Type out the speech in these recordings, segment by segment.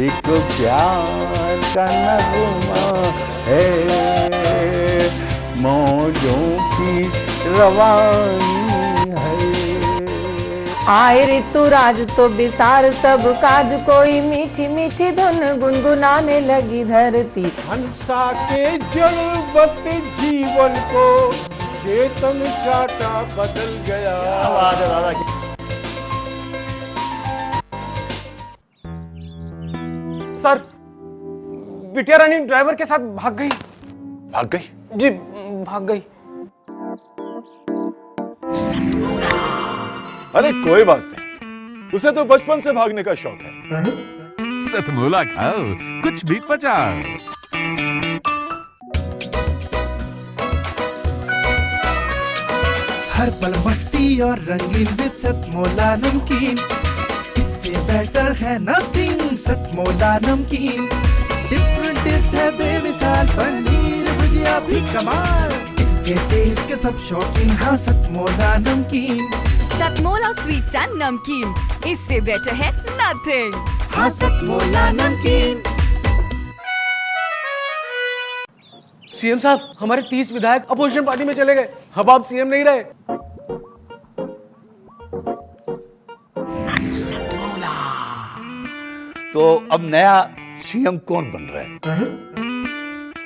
एक प्यार का नगमा है, मौजों की रवानी है। आए ऋतुराज तो बिसार सब काज, कोई मीठी मीठी धुन गुनगुनाने लगी धरती। हंसा के जलवत जीवन को चेतन चाटा बदल गया। आवाज है दादा की। सर, बिटिया रानी ड्राइवर के साथ भाग गई। भाग गई? जी, भाग गई। अरे कोई बात नहीं, उसे तो बचपन से भागने का शौक है। सतमोला खाओ, कुछ भी पचाओ। हर पल मस्ती और रंगीन विद सतमोला नमकीन, इससे बेटर है नथिंग। सतमोला नमकीन डिफरेंट टेस्ट है बेमिसाल, पनीर भुजिया भी कमाल, इसके टेस्ट के सब शौकीन। हाँ सतमोला नमकीन, सतमोला स्वीट्स एंड नमकीन, इससे बेटर है नथिंग। हाँ सतमोला नमकीन। सीएम साहब, हमारे 30 विधायक अपोजिशन पार्टी में चले गए। अब आप सीएम नहीं रहे। तो अब नया सीएम कौन बन रहा है?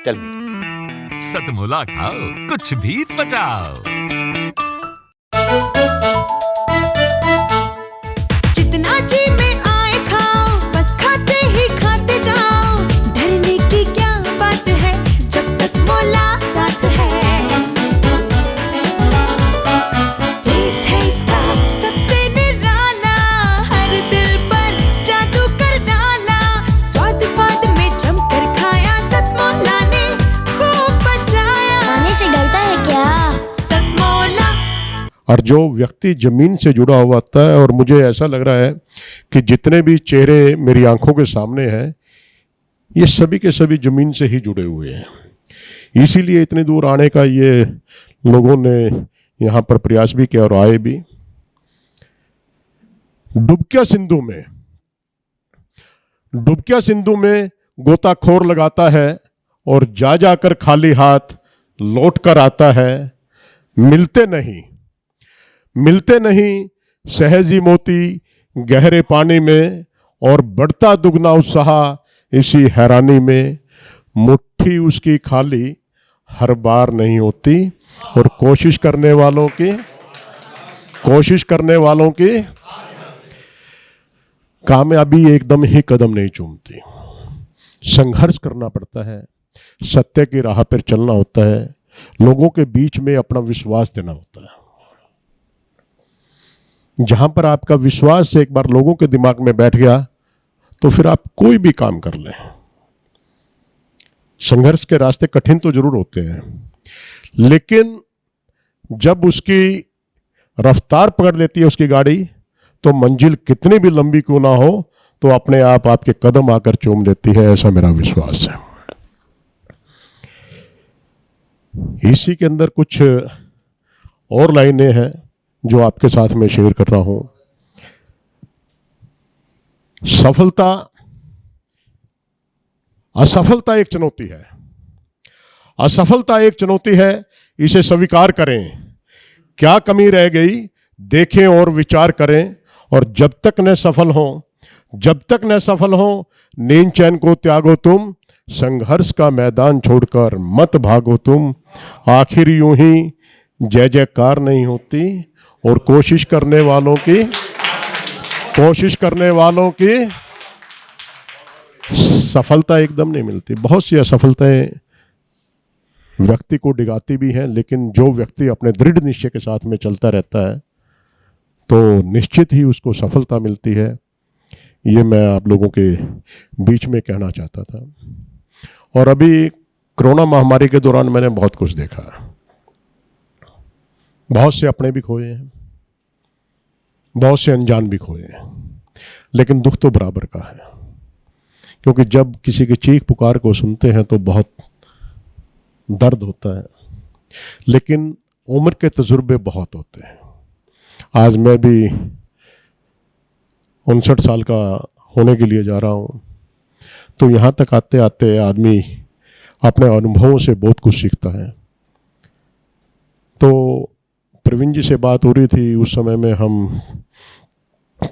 Tell me. सतमोला खाओ, कुछ भी पचाओ। जितना जी में आए खाओ, बस खाते ही खाते जाओ। डरने की क्या बात है जब सतमोला साथ है। टेस्ट है इसका सबसे निराला, हर दिल पर जादू कर डाला। स्वाद स्वाद में जमकर खाया, सतमोला ने खूब बचाया। खाने से डरता है क्या? सतमोला। और जो व्यक्ति जमीन से जुड़ा हुआ होता है, और मुझे ऐसा लग रहा है कि जितने भी चेहरे मेरी आंखों के सामने हैं, ये सभी के सभी जमीन से ही जुड़े हुए हैं। इसीलिए इतनी दूर आने का ये लोगों ने यहाँ पर प्रयास भी किया और आए भी। डुबकिया सिंधु में गोताखोर लगाता है और जा जाकर खाली हाथ लौट कर आता है। मिलते नहीं सहजी मोती गहरे पानी में, और बढ़ता दुगना उत्साह इसी हैरानी में। मुट्ठी उसकी खाली हर बार नहीं होती, और कोशिश करने वालों की कामयाबी एकदम ही कदम नहीं चूमती। संघर्ष करना पड़ता है, सत्य की राह पर चलना होता है, लोगों के बीच में अपना विश्वास देना होता है। जहां पर आपका विश्वास एक बार लोगों के दिमाग में बैठ गया, तो फिर आप कोई भी काम कर लें। संघर्ष के रास्ते कठिन तो जरूर होते हैं, लेकिन जब उसकी रफ्तार पकड़ लेती है उसकी गाड़ी, तो मंजिल कितनी भी लंबी क्यों ना हो, तो अपने आप आपके कदम आकर चूम देती है। ऐसा मेरा विश्वास है। इसी के अंदर कुछ और लाइनें हैं जो आपके साथ में शेयर कर रहा हूं। असफलता एक चुनौती है, इसे स्वीकार करें। क्या कमी रह गई देखें और विचार करें, और जब तक न सफल हो नींद चैन को त्यागो तुम। संघर्ष का मैदान छोड़कर मत भागो तुम। आखिर यूं ही जय जयकार नहीं होती, और कोशिश करने वालों की सफलता एकदम नहीं मिलती। बहुत सी असफलताएं व्यक्ति को डिगाती भी हैं, लेकिन जो व्यक्ति अपने दृढ़ निश्चय के साथ में चलता रहता है, तो निश्चित ही उसको सफलता मिलती है। ये मैं आप लोगों के बीच में कहना चाहता था। और अभी कोरोना महामारी के दौरान मैंने बहुत कुछ देखा। बहुत से अपने भी खोए हैं, बहुत से अनजान भी खोए हैं, लेकिन दुख तो बराबर का है। क्योंकि जब किसी की चीख पुकार को सुनते हैं तो बहुत दर्द होता है, लेकिन उम्र के तजुर्बे बहुत होते हैं। आज मैं भी 59 साल का होने के लिए जा रहा हूँ, तो यहाँ तक आते आते आदमी अपने अनुभवों से बहुत कुछ सीखता है। तो प्रवीण जी से बात हो रही थी, उस समय में हम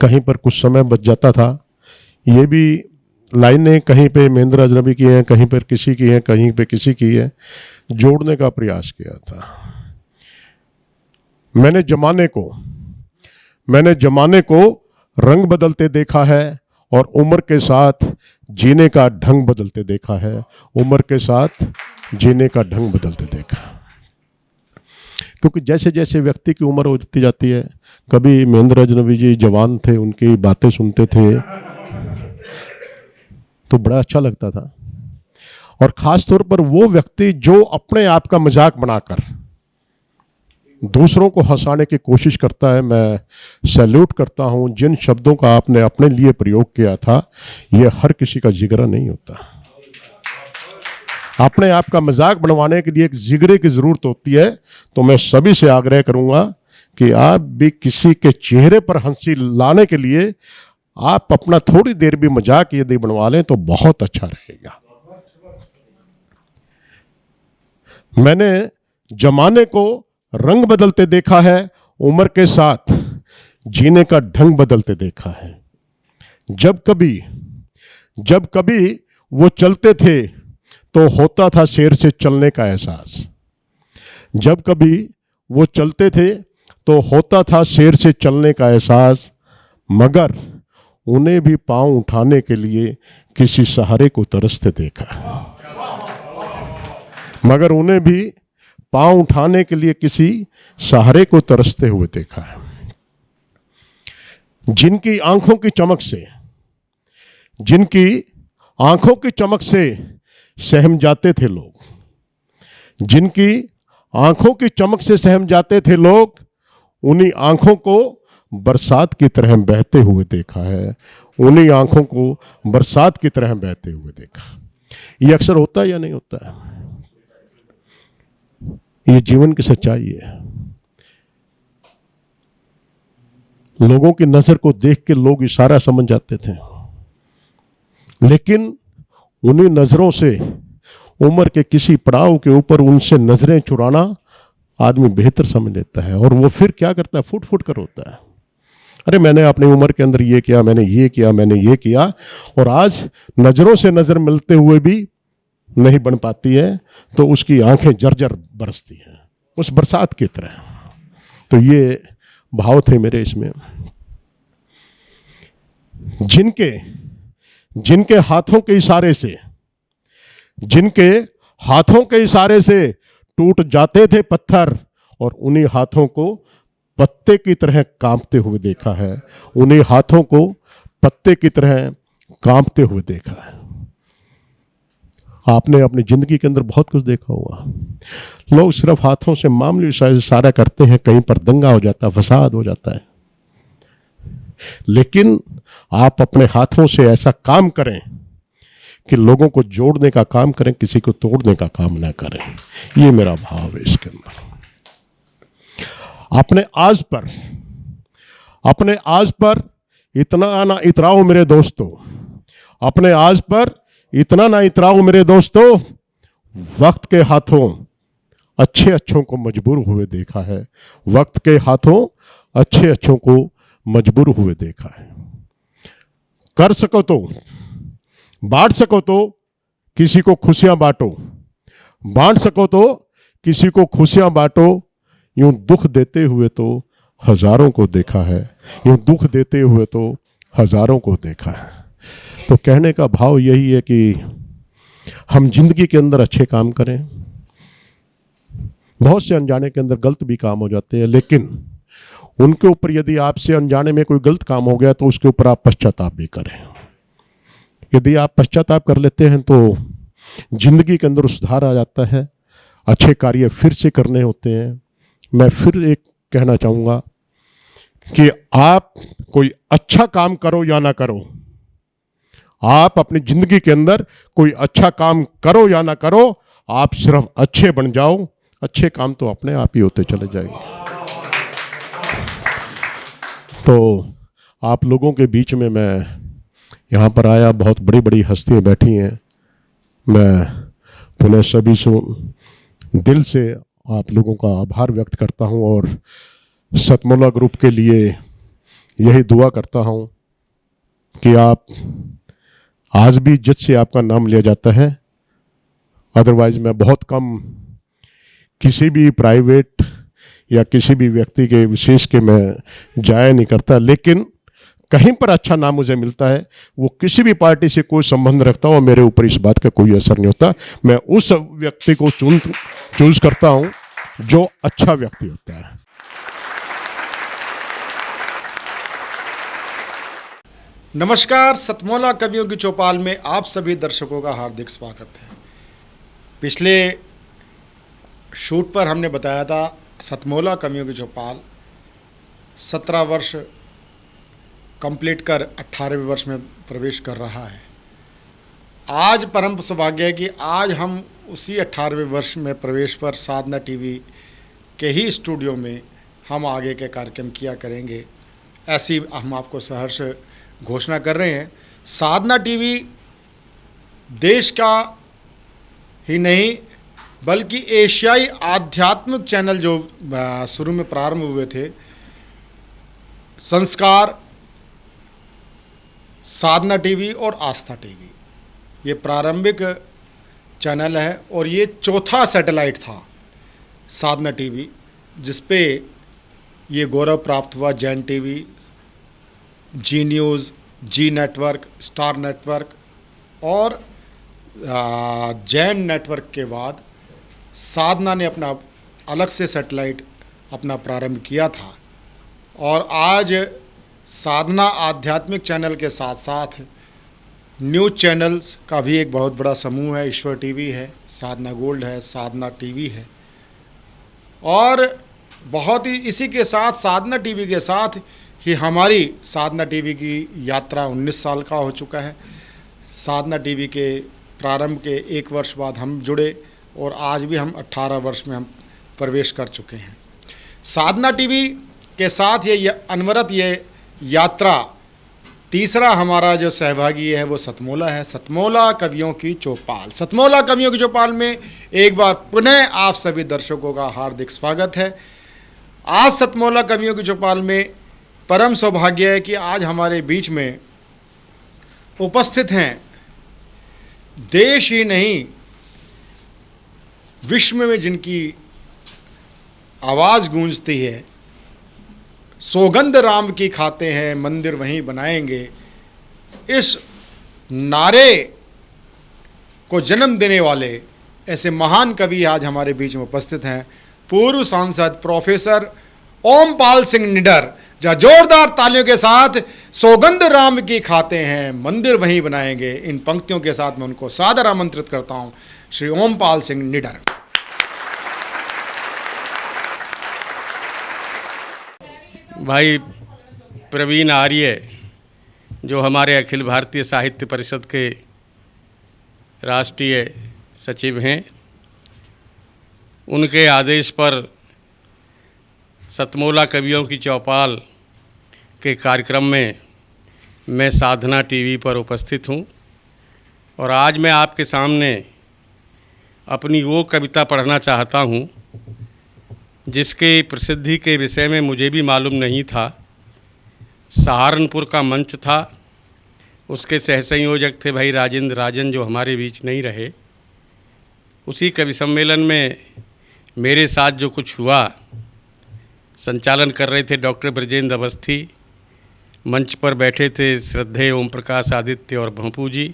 कहीं पर कुछ समय बच जाता था, ये भी लाइनें कहीं पे महेंद्र अजनबी की हैं, कहीं पर किसी की हैं, कहीं पे किसी की है, जोड़ने का प्रयास किया था। मैंने जमाने को रंग बदलते देखा है और उम्र के साथ जीने का ढंग बदलते देखा है, उम्र के साथ जीने का ढंग बदलते देखा। क्योंकि जैसे जैसे व्यक्ति की उम्र होती जाती है, कभी महेंद्र अजनबी जी जवान थे, उनकी बातें सुनते थे तो बड़ा अच्छा लगता था। और खास तौर पर वो व्यक्ति जो अपने आप का मजाक बनाकर दूसरों को हंसाने की कोशिश करता है, मैं सैल्यूट करता हूं। जिन शब्दों का आपने अपने लिए प्रयोग किया था, यह हर किसी का जिगरा नहीं होता। अपने आप का मजाक बनवाने के लिए एक जिगरे की जरूरत होती है। तो मैं सभी से आग्रह करूंगा कि आप भी किसी के चेहरे पर हंसी लाने के लिए आप अपना थोड़ी देर भी मजाक यदि बनवा लें तो बहुत अच्छा रहेगा। मैंने जमाने को रंग बदलते देखा है, उम्र के साथ जीने का ढंग बदलते देखा है। जब कभी वो चलते थे तो होता था शेर से चलने का एहसास। जब कभी वो चलते थे तो होता था शेर से चलने का एहसास, मगर उन्हें भी पांव उठाने के लिए किसी सहारे को तरसते देखा। मगर उन्हें भी पांव उठाने के लिए किसी सहारे को तरसते हुए देखा है। जिनकी आंखों की चमक से सहम जाते थे लोग, जिनकी आंखों की चमक से सहम जाते थे लोग, उन्हीं आंखों को बरसात की तरह बहते हुए देखा है। उन्हीं आंखों को बरसात की तरह बहते हुए देखा। ये अक्सर होता है या नहीं होता है? ये जीवन की सच्चाई है। लोगों की नजर को देख के लोग इशारा समझ जाते थे, लेकिन उन्हीं नजरों से उम्र के किसी पड़ाव के ऊपर उनसे नजरें चुराना आदमी बेहतर समझ लेता है। और वो फिर क्या करता है? फुट फुट कर होता है, अरे मैंने अपनी उम्र के अंदर ये किया, मैंने ये किया। और आज नजरों से नजर मिलते हुए भी नहीं बन पाती है, तो उसकी आंखें जर्जर बरसती हैं उस बरसात की तरह। तो ये भाव थे मेरे इसमें। जिनके हाथों के इशारे से टूट जाते थे पत्थर, और उन्हीं हाथों को पत्ते की तरह कांपते हुए देखा है। उन्हीं हाथों को पत्ते की तरह कांपते हुए देखा है। आपने अपनी जिंदगी के अंदर बहुत कुछ देखा होगा। लोग सिर्फ हाथों से मामूली इशारा करते हैं, कहीं पर दंगा हो जाता है, फसाद हो जाता है। लेकिन आप अपने हाथों से ऐसा काम करें कि लोगों को जोड़ने का काम करें, किसी को तोड़ने का काम ना करें। ये मेरा भाव है इसके अंदर। अपने आज पर इतना ना इतराओ मेरे दोस्तों, अपने आज पर इतना ना इतराओ मेरे दोस्तों। वक्त के हाथों अच्छों को मजबूर हुए देखा है। वक्त के हाथों अच्छों को मजबूर हुए देखा है। कर सको तो बांट सको तो किसी को खुशियां बांटो, बांट सको तो किसी को खुशियां बांटो। यूं दुख देते हुए तो हजारों को देखा है, यूं दुख देते हुए तो हजारों को देखा है। तो कहने का भाव यही है कि हम जिंदगी के अंदर अच्छे काम करें। बहुत से अनजाने के अंदर गलत भी काम हो जाते हैं, लेकिन उनके ऊपर यदि आपसे अनजाने में कोई गलत काम हो गया तो उसके ऊपर आप पश्चाताप भी करें। यदि आप पश्चाताप कर लेते हैं तो जिंदगी के अंदर सुधार आ जाता है, अच्छे कार्य फिर से करने होते हैं। मैं फिर एक कहना चाहूँगा कि आप कोई अच्छा काम करो या ना करो, आप अपनी जिंदगी के अंदर कोई अच्छा काम करो या ना करो, आप सिर्फ अच्छे बन जाओ, अच्छे काम तो अपने आप ही होते चले जाएंगे। तो आप लोगों के बीच में मैं यहाँ पर आया। बहुत बड़ी बड़ी हस्तियाँ बैठी हैं। मैं पुनः सभी से दिल से आप लोगों का आभार व्यक्त करता हूँ और सतमोला ग्रुप के लिए यही दुआ करता हूँ कि आप आज भी इज्जत से आपका नाम लिया जाता है। अदरवाइज मैं बहुत कम किसी भी प्राइवेट या किसी भी व्यक्ति के विशेष के मैं जाया नहीं करता, लेकिन कहीं पर अच्छा नाम मुझे मिलता है, वो किसी भी पार्टी से कोई संबंध रखता हो, मेरे ऊपर इस बात का कोई असर नहीं होता। मैं उस व्यक्ति को चूज करता हूं जो अच्छा व्यक्ति होता है। नमस्कार, सतमोला कवियों की चौपाल में आप सभी दर्शकों का हार्दिक स्वागत है। पिछले शूट पर हमने बताया था सतमोला कवियों की चौपाल 17 वर्ष कंप्लीट कर 18वें वर्ष में प्रवेश कर रहा है। आज परम सौभाग्य है कि आज हम उसी 18वें वर्ष में प्रवेश पर साधना टीवी के ही स्टूडियो में हम आगे के कार्यक्रम किया करेंगे, ऐसी हम आपको सहर्ष घोषणा कर रहे हैं। साधना टीवी देश का ही नहीं बल्कि एशियाई आध्यात्मिक चैनल जो शुरू में प्रारंभ हुए थे, संस्कार, साधना टीवी और आस्था टीवी, ये प्रारंभिक चैनल है और ये चौथा सैटेलाइट था साधना टीवी, जिस पे ये गौरव प्राप्त हुआ Jain TV, Zee news, Zee network, star network और जैन नेटवर्क के बाद साधना ने अपना अलग से सैटेलाइट अपना प्रारंभ किया था। और आज साधना आध्यात्मिक चैनल के साथ साथ न्यूज़ चैनल्स का भी एक बहुत बड़ा समूह है। ईश्वर टीवी है, साधना गोल्ड है, साधना टीवी है और बहुत ही इसी के साथ साधना टीवी के साथ ही हमारी साधना टीवी की यात्रा 19 साल का हो चुका है। साधना टीवी के प्रारंभ के 1 वर्ष बाद हम जुड़े और आज भी हम 18 वर्ष में हम प्रवेश कर चुके हैं। साधना टीवी के साथ ये अनवरत ये यात्रा तीसरा हमारा जो सहभागी है वो सतमोला है। सतमोला कवियों की चौपाल, सतमोला कवियों की चौपाल में एक बार पुनः आप सभी दर्शकों का हार्दिक स्वागत है। आज सतमोला कवियों की चौपाल में परम सौभाग्य है कि आज हमारे बीच में उपस्थित हैं देश ही नहीं विश्व में जिनकी आवाज़ गूंजती है, सौगंध राम की खाते हैं मंदिर वहीं बनाएंगे, इस नारे को जन्म देने वाले ऐसे महान कवि आज हमारे बीच में उपस्थित हैं। पूर्व सांसद प्रोफेसर ओमपाल सिंह निडर, जहाँ जोरदार तालियों के साथ सौगंध राम की खाते हैं मंदिर वहीं बनाएंगे, इन पंक्तियों के साथ मैं उनको सादर आमंत्रित करता हूँ, श्री ओमपाल सिंह निडर। भाई प्रवीण आर्य जो हमारे अखिल भारतीय साहित्य परिषद के राष्ट्रीय सचिव हैं, उनके आदेश पर सतमोला कवियों की चौपाल के कार्यक्रम में मैं साधना टीवी पर उपस्थित हूँ और आज मैं आपके सामने अपनी वो कविता पढ़ना चाहता हूँ जिसके प्रसिद्धि के विषय में मुझे भी मालूम नहीं था। सहारनपुर का मंच था, उसके सहसंयोजक थे भाई राजेंद्र राजन जो हमारे बीच नहीं रहे। उसी कवि सम्मेलन में मेरे साथ जो कुछ हुआ, संचालन कर रहे थे डॉक्टर ब्रजेंद्र अवस्थी, मंच पर बैठे थे श्रद्धेय ओम प्रकाश आदित्य और भंपू जी।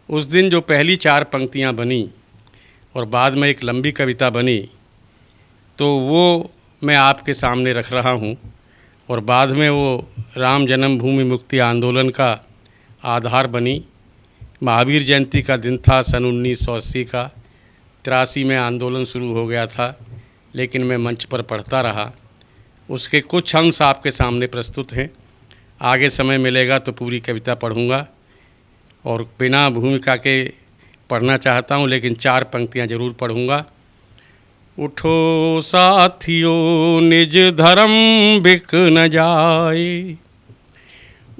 उस दिन जो पहली 4 पंक्तियां बनी और बाद में एक लंबी कविता बनी, तो वो मैं आपके सामने रख रहा हूँ और बाद में वो राम जन्मभूमि मुक्ति आंदोलन का आधार बनी। महावीर जयंती का दिन था सन 1980 का, 83 में आंदोलन शुरू हो गया था, लेकिन मैं मंच पर पढ़ता रहा। उसके कुछ अंश आपके सामने प्रस्तुत हैं। आगे समय मिलेगा तो पूरी कविता पढ़ूँगा और बिना भूमिका के पढ़ना चाहता हूँ, लेकिन 4 पंक्तियाँ ज़रूर पढ़ूँगा। उठो साथियों निज धर्म बिक न जाए,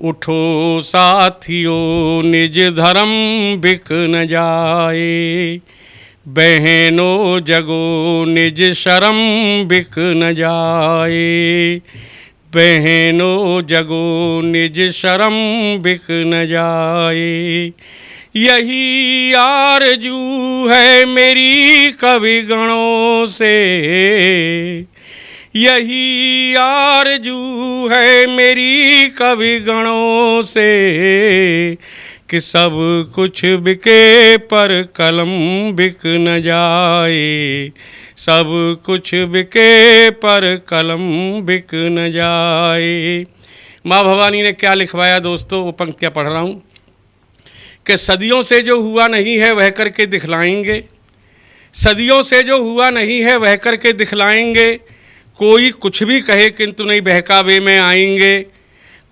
उठो साथियों निज धर्म बिक न जाए, बहनों जगो निज शर्म बिक न जाए, बहनों जगो निज शर्म बिक न जाए। यही आरजू है मेरी कवि गणों से, यही आरजू है मेरी कवि गणों से, कि सब कुछ बिके पर कलम बिक न जाए, सब कुछ बिके पर कलम बिक न जाए। माँ भवानी ने क्या लिखवाया दोस्तों, वो पंक्तियाँ पढ़ रहा हूँ कि सदियों से जो हुआ नहीं है वह करके दिखलाएंगे, सदियों से जो हुआ नहीं है वह करके दिखलाएंगे। कोई कुछ भी कहे किंतु नहीं बहकावे में आएंगे,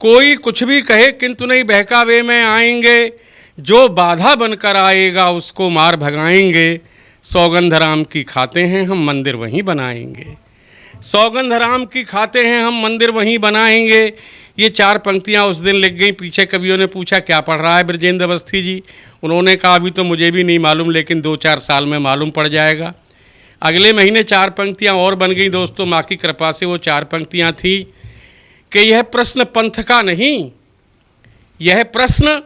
कोई कुछ भी कहे किंतु नहीं बहकावे में आएंगे। जो बाधा बनकर आएगा उसको मार भगाएंगे, सौगंध राम की खाते हैं हम मंदिर वहीं बनाएंगे, सौगंध राम की खाते हैं हम मंदिर वहीं बनाएंगे। ये 4 पंक्तियाँ उस दिन लिख गई। पीछे कवियों ने पूछा क्या पढ़ रहा है ब्रजेंद्र अवस्थी जी, उन्होंने कहा अभी तो मुझे भी नहीं मालूम, लेकिन 2-4 साल में मालूम पड़ जाएगा। अगले महीने 4 पंक्तियाँ और बन गई दोस्तों, माँ की कृपा से। वो 4 पंक्तियाँ थी कि यह प्रश्न पंथ का नहीं, यह प्रश्न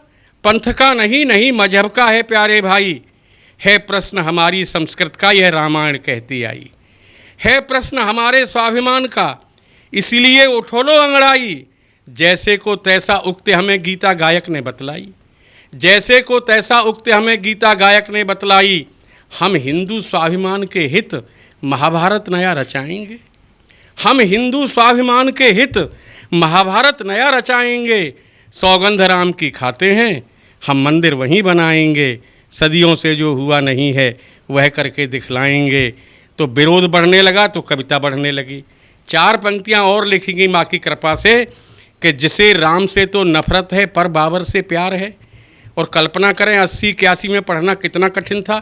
पंथ का नहीं, नहीं मजहब का है प्यारे भाई, है प्रश्न हमारी संस्कृत का, यह रामायण कहती आई, है प्रश्न हमारे स्वाभिमान का, इसीलिए उठो लो अंगड़ाई। जैसे को तैसा उक्ति हमें गीता गायक ने बतलाई, जैसे को तैसा उक्ति हमें गीता गायक ने बतलाई। हम हिंदू स्वाभिमान के हित महाभारत नया रचाएंगे, हम हिंदू स्वाभिमान के हित महाभारत नया रचाएंगे। सौगंध राम की खाते हैं हम मंदिर वहीं बनाएंगे, सदियों से जो हुआ नहीं है वह करके दिखलाएंगे। तो विरोध बढ़ने लगा तो कविता बढ़ने लगी। 4 पंक्तियाँ और लिखी गई माँ की कृपा से कि जिसे राम से तो नफरत है पर बाबर से प्यार है। और कल्पना करें 80-81 में पढ़ना कितना कठिन था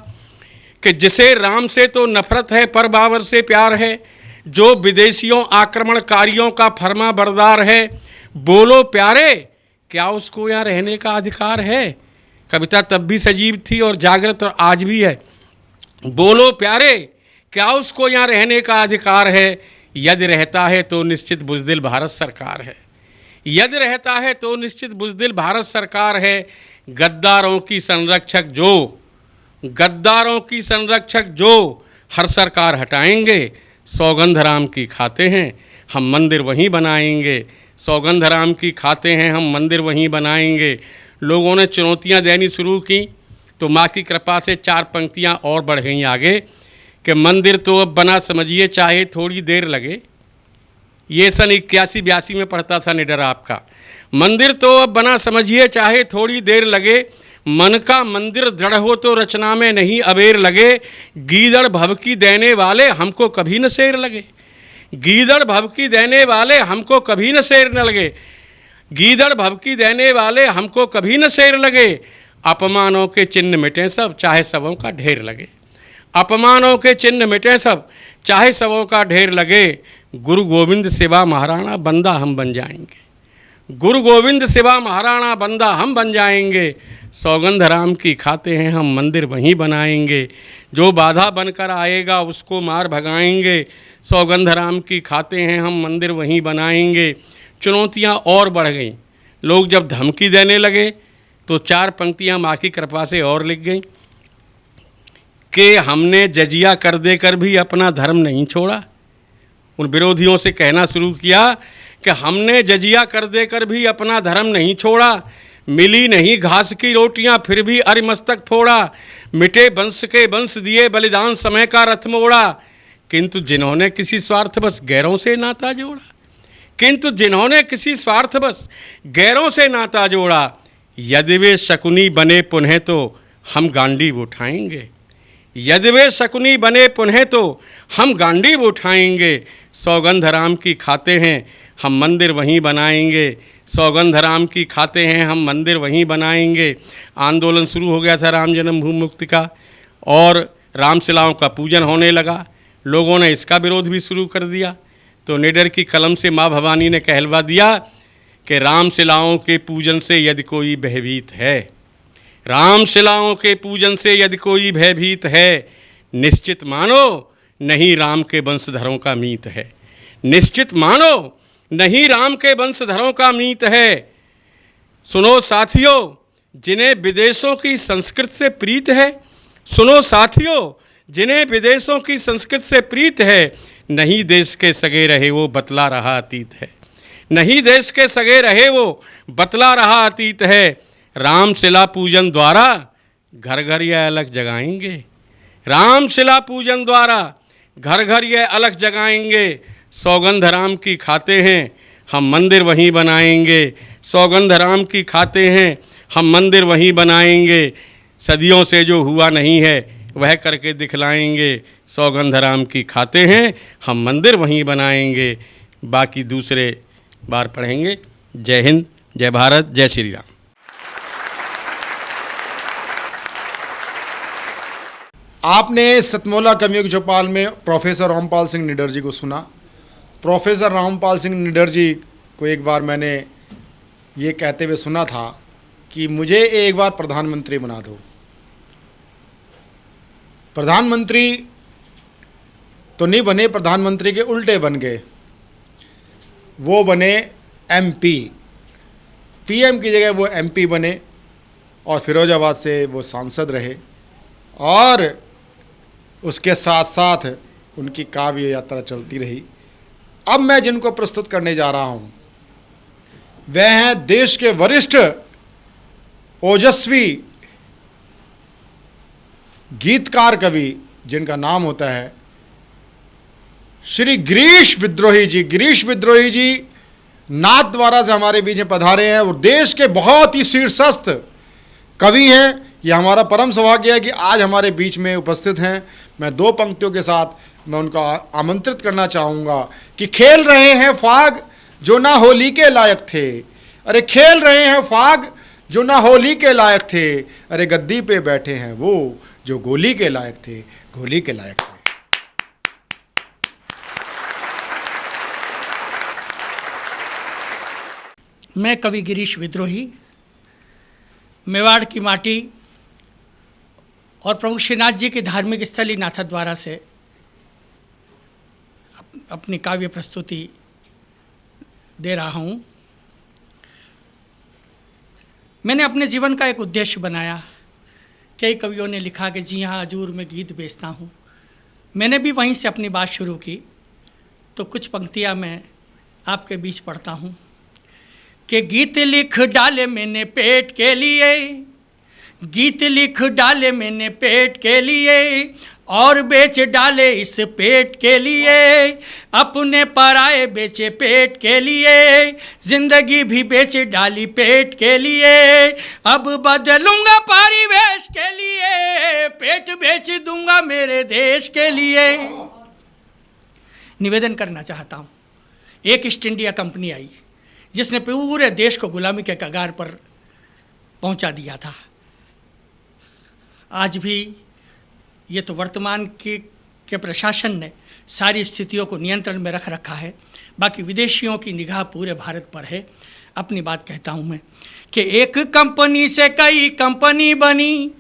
कि जिसे राम से तो नफरत है पर बाबर से प्यार है, जो विदेशियों आक्रमणकारियों का फर्मा बरदार है, बोलो प्यारे क्या उसको यहाँ रहने का अधिकार है। कविता तब भी सजीव थी और जागृत और आज भी है। बोलो प्यारे क्या उसको यहाँ रहने का अधिकार है, यदि रहता है तो निश्चित बुज़दिल भारत सरकार है, यदि रहता है तो निश्चित बुज़दिल भारत सरकार है। गद्दारों की संरक्षक जो, गद्दारों की संरक्षक जो हर सरकार हटाएंगे, सौगंध राम की खाते हैं हम मंदिर वहीं बनाएंगे, सौगंध राम की खाते हैं हम मंदिर वहीं बनाएंगे। लोगों ने चुनौतियां देनी शुरू की तो माँ की कृपा से 4 पंक्तियां और बढ़ गईं आगे कि मंदिर तो अब बना समझिए चाहे थोड़ी देर लगे। ये सन 81-82 में पढ़ता था निडर आपका। मंदिर तो अब बना समझिए चाहे थोड़ी देर लगे, मन का मंदिर दृढ़ हो तो रचना में नहीं अबेर लगे। गीदड़ भभकी देने वाले हमको कभी न शेर लगे, गीदड़ भभकी देने वाले हमको कभी न शेर न लगे, गीदड़ भभकी देने वाले हमको कभी न शेर लगे। अपमानों के चिन्ह मिटें सब चाहे सबों का ढेर लगे, अपमानों के चिन्ह मिटें सब चाहे सबों का ढेर लगे। गुरु गोविंद सिवा महाराणा बंदा हम बन जाएंगे, गुरु गोविंद सिवा महाराणा बंदा हम बन जाएंगे। सौगंध राम की खाते हैं हम मंदिर वहीं बनाएंगे, जो बाधा बनकर आएगा उसको मार भगाएंगे। सौगंध राम की खाते हैं हम मंदिर वहीं बनाएंगे। चुनौतियां और बढ़ गईं। लोग जब धमकी देने लगे तो 4 पंक्तियां माँ की कृपा से और लिख गईं कि हमने जजिया कर देकर भी अपना धर्म नहीं छोड़ा। उन विरोधियों से कहना शुरू किया कि हमने जजिया कर देकर भी अपना धर्म नहीं छोड़ा, मिली नहीं घास की रोटियां फिर भी अरिमस्तक फोड़ा, मिटे वंश के वंश दिए बलिदान समय का रथ मोड़ा। किंतु जिन्होंने किसी स्वार्थवश गैरों से नाता जोड़ा, किंतु जिन्होंने किसी स्वार्थवश गैरों से नाता जोड़ा, यदि वे शकुनी बने पुनः तो हम गांडीव उठाएंगे, यदि वे शकुनी बने पुनः तो हम गांडीव उठाएंगे। सौगंध राम की खाते हैं हम मंदिर वहीं बनाएंगे, सौगंध राम की खाते हैं हम मंदिर वहीं बनाएंगे। आंदोलन शुरू हो गया था राम जन्मभूमि मुक्ति का और रामशिलाओं का पूजन होने लगा। लोगों ने इसका विरोध भी शुरू कर दिया तो निडर की कलम से माँ भवानी ने कहलवा दिया कि राम शिलाओं के पूजन से यदि कोई भयभीत है, राम शिलाओं के पूजन से यदि कोई भयभीत है, निश्चित मानो नहीं राम के वंशधरों का मीत है। निश्चित मानो नहीं राम के वंशधरों का मीत है। सुनो साथियों जिन्हें विदेशों की संस्कृत से प्रीत है, सुनो साथियों जिन्हें विदेशों की संस्कृत से प्रीत है, नहीं देश के सगे रहे वो बतला रहा अतीत है। नहीं देश के सगे रहे वो बतला रहा अतीत है। राम शिला पूजन द्वारा घर घर यह अलग जगाएंगे। राम शिला पूजन द्वारा घर घर यह अलग जगाएंगे। सौगंध राम की खाते हैं हम मंदिर वहीं बनाएंगे। सौगंध राम की खाते हैं हम मंदिर वहीं बनाएंगे। सदियों से जो हुआ नहीं है वह करके दिखलाएंगे। सौगंध राम की खाते हैं हम मंदिर वहीं बनाएंगे। बाकी दूसरे बार पढ़ेंगे। जय हिंद, जय भारत, जय श्री राम। आपने सतमोला कवियुग चौपाल में प्रोफेसर रामपाल सिंह निडर जी को सुना। प्रोफेसर रामपाल सिंह निडर जी को एक बार मैंने ये कहते हुए सुना था कि मुझे एक बार प्रधानमंत्री बना दो। प्रधानमंत्री तो नहीं बने, प्रधानमंत्री के उल्टे बन गए। वो बने एमपी, पीएम की जगह वो एमपी बने और फिरोजाबाद से वो सांसद रहे। और उसके साथ साथ उनकी काव्य यात्रा चलती रही। अब मैं जिनको प्रस्तुत करने जा रहा हूँ वह हैं देश के वरिष्ठ ओजस्वी गीतकार कवि जिनका नाम होता है श्री गिरीश विद्रोही जी। गिरीश विद्रोही जी नाथ द्वारा से हमारे बीच में पधारे हैं और देश के बहुत ही शीर्षस्थ कवि हैं। यह हमारा परम सौभाग्य है कि आज हमारे बीच में उपस्थित हैं। मैं दो पंक्तियों के साथ मैं उनको आमंत्रित करना चाहूँगा कि खेल रहे हैं फाग जो ना होली के लायक थे। अरे खेल रहे हैं फाग जो ना होली के लायक थे। अरे गद्दी पे बैठे हैं वो जो गोली के लायक थे, गोली के लायक थे। मैं कवि गिरीश विद्रोही मेवाड़ की माटी और प्रभु श्रीनाथ जी की धार्मिक स्थली नाथद्वारा से अपनी काव्य प्रस्तुति दे रहा हूँ। मैंने अपने जीवन का एक उद्देश्य बनाया। कई कवियों ने लिखा कि जी हाँ हजूर में गीत बेचता हूँ। मैंने भी वहीं से अपनी बात शुरू की। तो कुछ पंक्तियाँ मैं आपके बीच पढ़ता हूँ कि गीत लिख डाले मैंने पेट के लिए, गीत लिख डाले मैंने पेट के लिए और बेच डाले इस पेट के लिए, अपने पराए बेचे पेट के लिए, जिंदगी भी बेच डाली पेट के लिए, अब बदलूंगा परिवेश के लिए, पेट बेच दूंगा मेरे देश के लिए। निवेदन करना चाहता हूँ, एक ईस्ट इंडिया कंपनी आई जिसने पूरे देश को गुलामी के कगार पर पहुंचा दिया था। आज भी ये तो वर्तमान के प्रशासन ने सारी स्थितियों को नियंत्रण में रख रखा है, बाकी विदेशियों की निगाह पूरे भारत पर है। अपनी बात कहता हूँ मैं कि एक कंपनी से कई कंपनी बनी,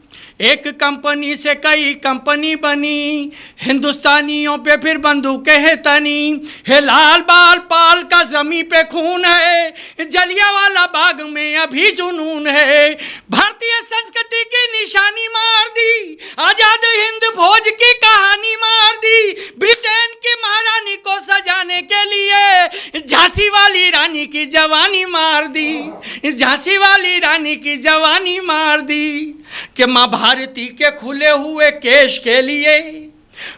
एक कंपनी से कई कंपनी बनी, हिंदुस्तानियों पे फिर बंदूकें है तनी, है लाल बाल पाल का जमी पे खून है, जलियांवाला बाग में अभी जुनून है, भारतीय संस्कृति की निशानी मार दी, आजाद हिंद फौज की कहानी मार दी, ब्रिटेन की महारानी को सजाने के लिए झांसी वाली रानी की जवानी मार दी, झांसी वाली रानी की जवानी मार दी। कि माँ भारती के खुले हुए केश के लिए,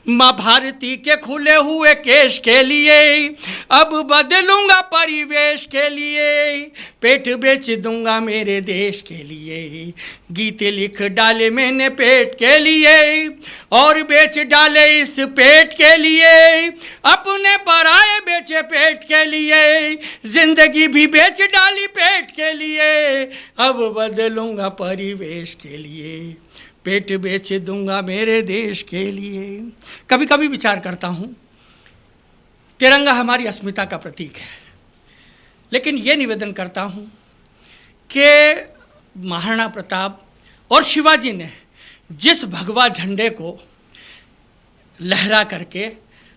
माँ भारती के खुले हुए केश के लिए, अब बदलूंगा परिवेश के लिए, पेट बेच दूंगा मेरे देश के लिए, गीत लिख डाले मैंने पेट के लिए और बेच डाले इस पेट के लिए, अपने पराए बेचे पेट के लिए, जिंदगी भी बेच डाली पेट के लिए, अब बदलूंगा परिवेश के लिए, पेट बेच दूंगा मेरे देश के लिए। कभी कभी विचार करता हूँ, तिरंगा हमारी अस्मिता का प्रतीक है। लेकिन ये निवेदन करता हूँ कि महाराणा प्रताप और शिवाजी ने जिस भगवा झंडे को लहरा करके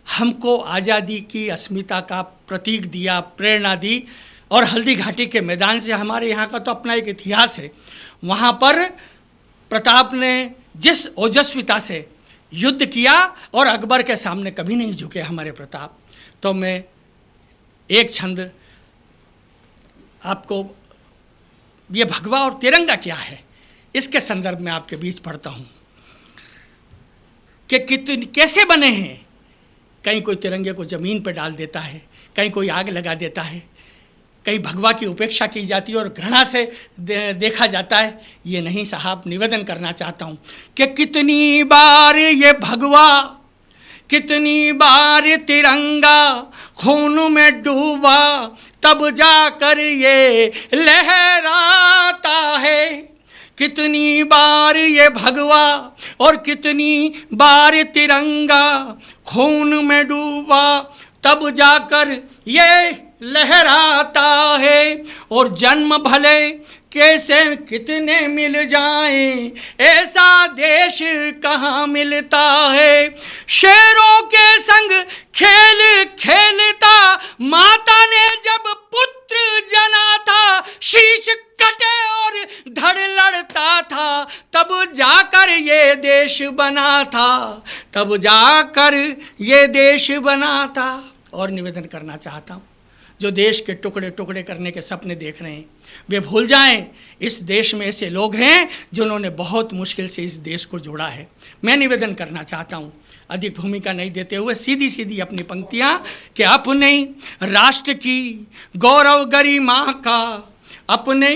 हमको आज़ादी की अस्मिता का प्रतीक दिया, प्रेरणा दी, और हल्दी घाटी के मैदान से हमारे यहाँ का तो अपना एक इतिहास है, वहाँ पर प्रताप ने जिस ओजस्विता से युद्ध किया और अकबर के सामने कभी नहीं झुके हमारे प्रताप। तो मैं एक छंद आपको, ये भगवा और तिरंगा क्या है, इसके संदर्भ में आपके बीच पढ़ता हूँ कि कितने कैसे बने हैं। कहीं कोई तिरंगे को ज़मीन पर डाल देता है, कहीं कोई आग लगा देता है, कहीं भगवा की उपेक्षा की जाती है और घृणा से देखा जाता है। ये नहीं साहब, निवेदन करना चाहता हूँ कि कितनी बार ये भगवा, कितनी बार तिरंगा खून में डूबा, तब जाकर ये लहराता है। कितनी बार ये भगवा और कितनी बार तिरंगा खून में डूबा, तब जाकर ये लहराता है। और जन्म भले कैसे कितने मिल जाएं, ऐसा देश कहाँ मिलता है। शेरों के संग खेल खेलता माता ने जब पुत्र जना था, शीश कटे और धड़ लड़ता था, तब जाकर ये देश बना था, तब जाकर ये देश बना था। और निवेदन करना चाहता हूँ, जो देश के टुकड़े टुकड़े करने के सपने देख रहे हैं, वे भूल जाएं इस देश में ऐसे लोग हैं जिन्होंने बहुत मुश्किल से इस देश को जोड़ा है। मैं निवेदन करना चाहता हूँ, अधिक भूमिका नहीं देते हुए सीधी सीधी अपनी पंक्तियाँ, कि अपने राष्ट्र की गौरव गरिमा का, अपने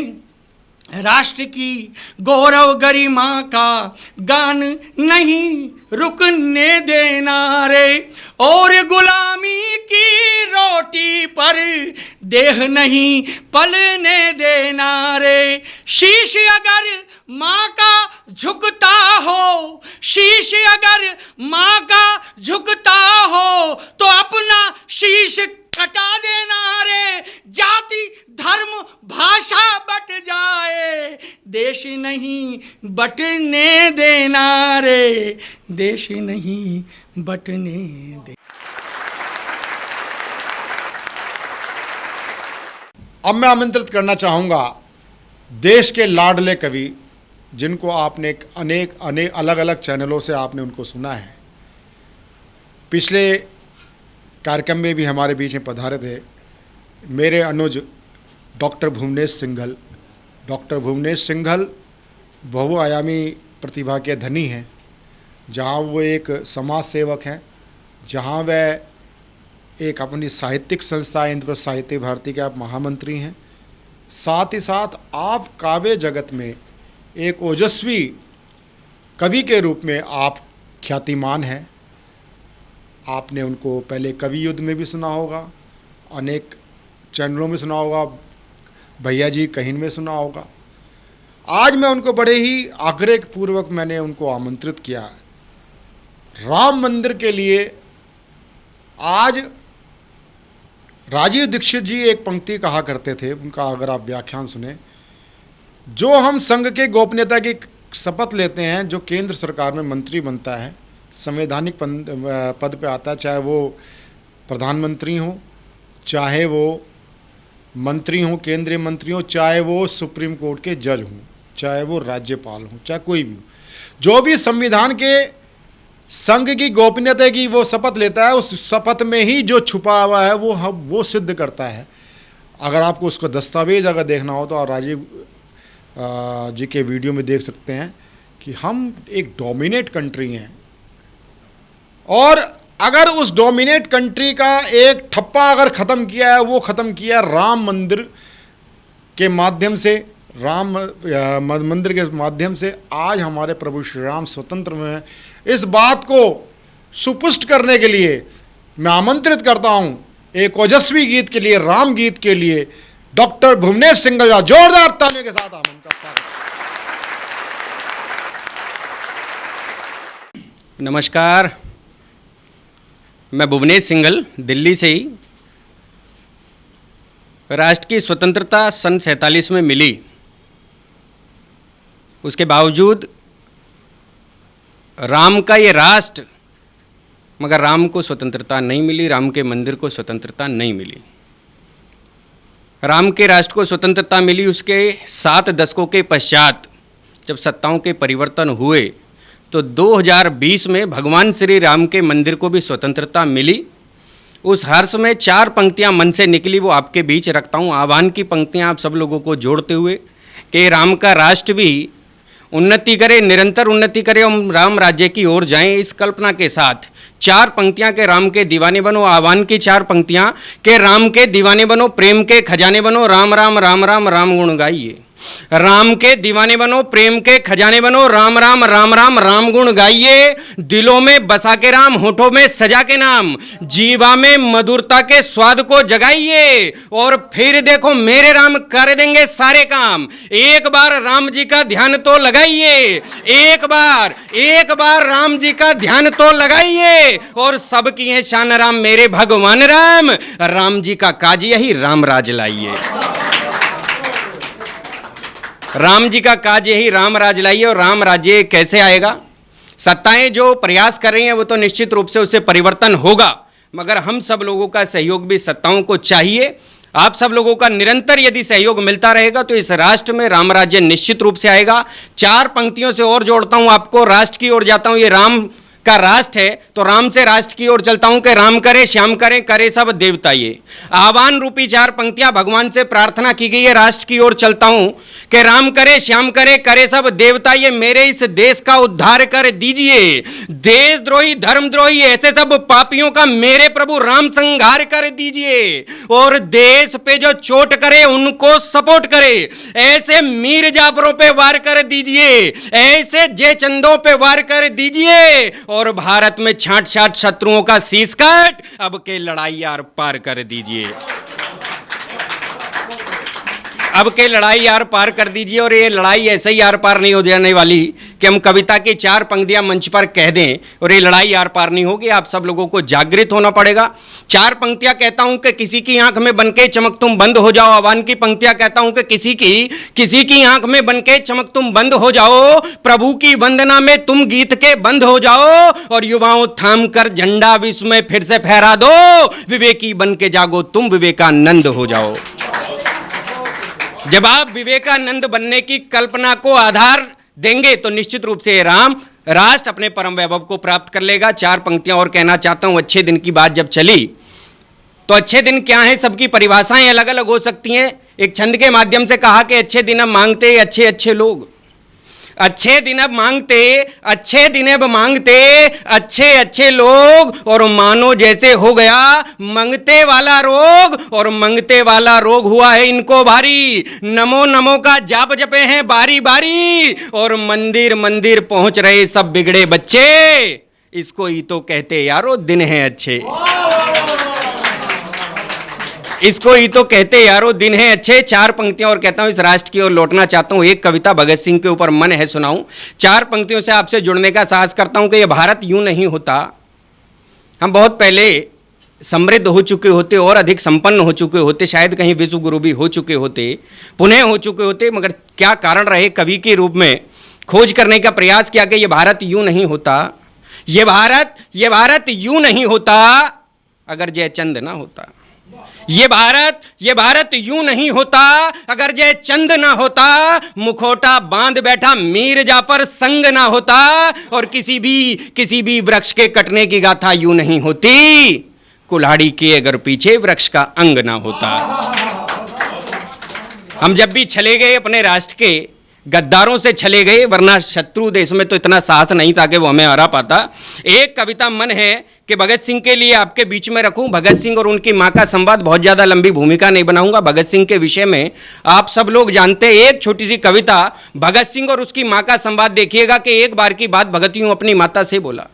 राष्ट्र की गौरव गरिमा का गान नहीं रुकने देना रे, और गुलामी की रोटी पर देह नहीं पलने देना रे। शीश अगर माँ का झुकता हो, शीश अगर माँ का झुकता हो, तो अपना शीश कटा देना रे। जाति धर्म भाषा बट जाए, देश नहीं बटने देना रे, देश नहीं बटने दे। अब मैं आमंत्रित करना चाहूँगा देश के लाडले कवि, जिनको आपने अनेक अलग अलग चैनलों से आपने उनको सुना है, पिछले कार्यक्रम में भी हमारे बीच में पधारे थे, मेरे अनुज डॉक्टर भुवनेश सिंघल। डॉक्टर भुवनेश सिंघल बहुआयामी प्रतिभा के धनी हैं। जहाँ वो एक समाज सेवक हैं, जहाँ वह एक अपनी साहित्यिक संस्था इंद्र साहित्य भारती के आप महामंत्री हैं, साथ ही साथ आप काव्य जगत में एक ओजस्वी कवि के रूप में आप ख्यातिमान हैं। आपने उनको पहले कवि युद्ध में भी सुना होगा, अनेक चैनलों में सुना होगा, भैया जी कहीं में सुना होगा। आज मैं उनको बड़े ही आग्रह पूर्वक मैंने उनको आमंत्रित किया राम मंदिर के लिए। आज राजीव दीक्षित जी एक पंक्ति कहा करते थे, उनका अगर आप व्याख्यान सुने, जो हम संघ के गोपनीयता की शपथ लेते हैं, जो केंद्र सरकार में मंत्री बनता है, संवैधानिक पद पे आता है, चाहे वो प्रधानमंत्री हो, चाहे वो मंत्री हो, केंद्रीय मंत्री हो, चाहे वो सुप्रीम कोर्ट के जज हों, चाहे वो राज्यपाल हो, चाहे कोई भी हो, जो भी संविधान के संघ की गोपनीयता की वो शपथ लेता है, उस शपथ में ही जो छुपा हुआ है वो सिद्ध करता है। अगर आपको उसको दस्तावेज अगर देखना हो तो आप राजीव जी के वीडियो में देख सकते हैं कि हम एक डोमिनेट कंट्री हैं, और अगर उस डोमिनेट कंट्री का एक ठप्पा अगर ख़त्म किया है, वो ख़त्म किया राम मंदिर के माध्यम से। राम मंदिर के माध्यम से आज हमारे प्रभु श्री राम स्वतंत्र में हैं। इस बात को सुपुष्ट करने के लिए मैं आमंत्रित करता हूं एक ओजस्वी गीत के लिए, राम गीत के लिए, डॉक्टर भुवनेश सिंघल। जोरदार तालियों के साथ हम उनका स्वागत। नमस्कार, मैं भुवनेश सिंघल दिल्ली से ही राष्ट्र की स्वतंत्रता सन 47 में मिली, उसके बावजूद राम का ये राष्ट्र, मगर राम को स्वतंत्रता नहीं मिली, राम के मंदिर को स्वतंत्रता नहीं मिली। राम के राष्ट्र को स्वतंत्रता मिली उसके 7 दशकों के पश्चात, जब सत्ताओं के परिवर्तन हुए, तो 2020 में भगवान श्री राम के मंदिर को भी स्वतंत्रता मिली। उस हर्ष में 4 पंक्तियां मन से निकली, वो आपके बीच रखता हूँ। आह्वान की पंक्तियां आप सब लोगों को जोड़ते हुए कि राम का राष्ट्र भी उन्नति करे, निरंतर उन्नति करे, हम राम राज्य की ओर जाएं, इस कल्पना के साथ 4 पंक्तियां के राम के दीवाने बनो। आह्वान की 4 पंक्तियां के राम के दीवाने बनो, प्रेम के खजाने बनो, राम राम राम राम राम गुण गाइए। राम के दीवाने बनो, प्रेम के खजाने बनो, राम राम राम राम राम गुण गाइए। दिलों में बसा के राम, होठों में सजा के नाम, जीवा में मधुरता के स्वाद को जगाइए। और फिर देखो मेरे राम कर देंगे सारे काम। एक बार राम जी का ध्यान तो लगाइए, एक बार राम जी का ध्यान तो लगाइए। और सबकी है शान राम मेरे भगवान राम, राम जी का काज यही राम राज लाइए। राम जी का काज यही राम राज लाइए। और राम राज्य कैसे आएगा? सत्ताएं जो प्रयास कर रही हैं वो तो निश्चित रूप से उससे परिवर्तन होगा, मगर हम सब लोगों का सहयोग भी सत्ताओं को चाहिए। आप सब लोगों का निरंतर यदि सहयोग मिलता रहेगा तो इस राष्ट्र में राम राज्य निश्चित रूप से आएगा। 4 पंक्तियों से और जोड़ता हूं आपको, राष्ट्र की ओर जाता हूं। ये राम का राष्ट्र है तो राम से राष्ट्र की ओर चलता हूं कि राम करे श्याम करे, करे सब देवता ये। आह्वान रूपी 4 पंक्तियां भगवान से प्रार्थना की गई है। राष्ट्र की ओर चलता हूं कि राम करे श्याम करे, करे सब देवता ये। मेरे इस देश का उद्धार कर दीजिए, देशद्रोही धर्मद्रोही ऐसे सब पापियों का मेरे प्रभु राम संहार कर दीजिए। और देश पे जो चोट करे उनको सपोर्ट करे, ऐसे मीर जाफरों पे वार कर दीजिए, ऐसे जयचंदों पे वार कर दीजिए। और भारत में छांट छांट शत्रुओं का शीश काट, अब के लड़ाई आर पार कर दीजिए, अब के लड़ाई आर पार कर दीजिए। और ये लड़ाई ऐसे ही आर पार नहीं हो जाने वाली कि हम कविता की 4 पंक्तियां मंच पर कह दें और ये लड़ाई आर पार नहीं होगी। आप सब लोगों को जागृत होना पड़ेगा। 4 पंक्तियां कहता हूं कि किसी की आंख में बनके चमक तुम बंद हो जाओ। आह्वान की पंक्तियां कहता हूं कि किसी की आंख में बनके चमक तुम बंद हो जाओ। प्रभु की वंदना में तुम गीत के बंद हो जाओ। और युवाओं थाम कर झंडा विश्व में फिर से फहरा दो। विवेकी बन के जागो तुम, विवेकानंद हो जाओ। जब आप विवेकानंद बनने की कल्पना को आधार देंगे तो निश्चित रूप से राम राष्ट्र अपने परम वैभव को प्राप्त कर लेगा। 4 पंक्तियां और कहना चाहता हूं। अच्छे दिन की बात जब चली तो अच्छे दिन क्या है, सबकी परिभाषाएं अलग अलग हो सकती हैं। एक छंद के माध्यम से कहा कि अच्छे दिन अब मांगते अच्छे अच्छे लोग, अच्छे दिन अब मांगते, अच्छे दिन अब मांगते अच्छे अच्छे लोग। और मानो जैसे हो गया मंगते वाला रोग, और मंगते वाला रोग हुआ है इनको भारी। नमो नमो का जाप जपे हैं बारी बारी, और मंदिर मंदिर पहुंच रहे सब बिगड़े बच्चे। इसको ही तो कहते यारो दिन है अच्छे, इसको ही तो कहते यारो दिन है अच्छे। 4 पंक्तियां और कहता हूं इस राष्ट्र की ओर लौटना चाहता हूं। एक कविता भगत सिंह के ऊपर मन है सुनाऊं। 4 पंक्तियों से आपसे जुड़ने का साहस करता हूं कि यह भारत यूं नहीं होता। हम बहुत पहले समृद्ध हो चुके होते और अधिक संपन्न हो चुके होते, शायद कहीं विश्व गुरु भी हो चुके होते, पुनः हो चुके होते, मगर क्या कारण रहे, कवि के रूप में खोज करने का प्रयास किया कि यह भारत यूं नहीं होता, यह भारत यूं नहीं होता अगर जयचंद ना होता। ये भारत यूं नहीं होता अगर जयचंद ना होता। मुखोटा बांध बैठा मीर जाफर संग ना होता। और किसी भी वृक्ष के कटने की गाथा यूं नहीं होती, कुल्हाड़ी के अगर पीछे वृक्ष का अंग ना होता। हम जब भी चले गए अपने राष्ट्र के गद्दारों से चले गए, वरना शत्रु देश में तो इतना साहस नहीं था कि वो हमें हरा पाता। एक कविता मन है कि भगत सिंह के लिए आपके बीच में रखूं। भगत सिंह और उनकी मां का संवाद, बहुत ज्यादा लंबी भूमिका नहीं बनाऊंगा। भगत सिंह के विषय में आप सब लोग जानते हैं। एक छोटी सी कविता, भगत सिंह और उसकी मां का संवाद देखिएगा कि एक बार की बात भगत यूं अपनी माता से बोला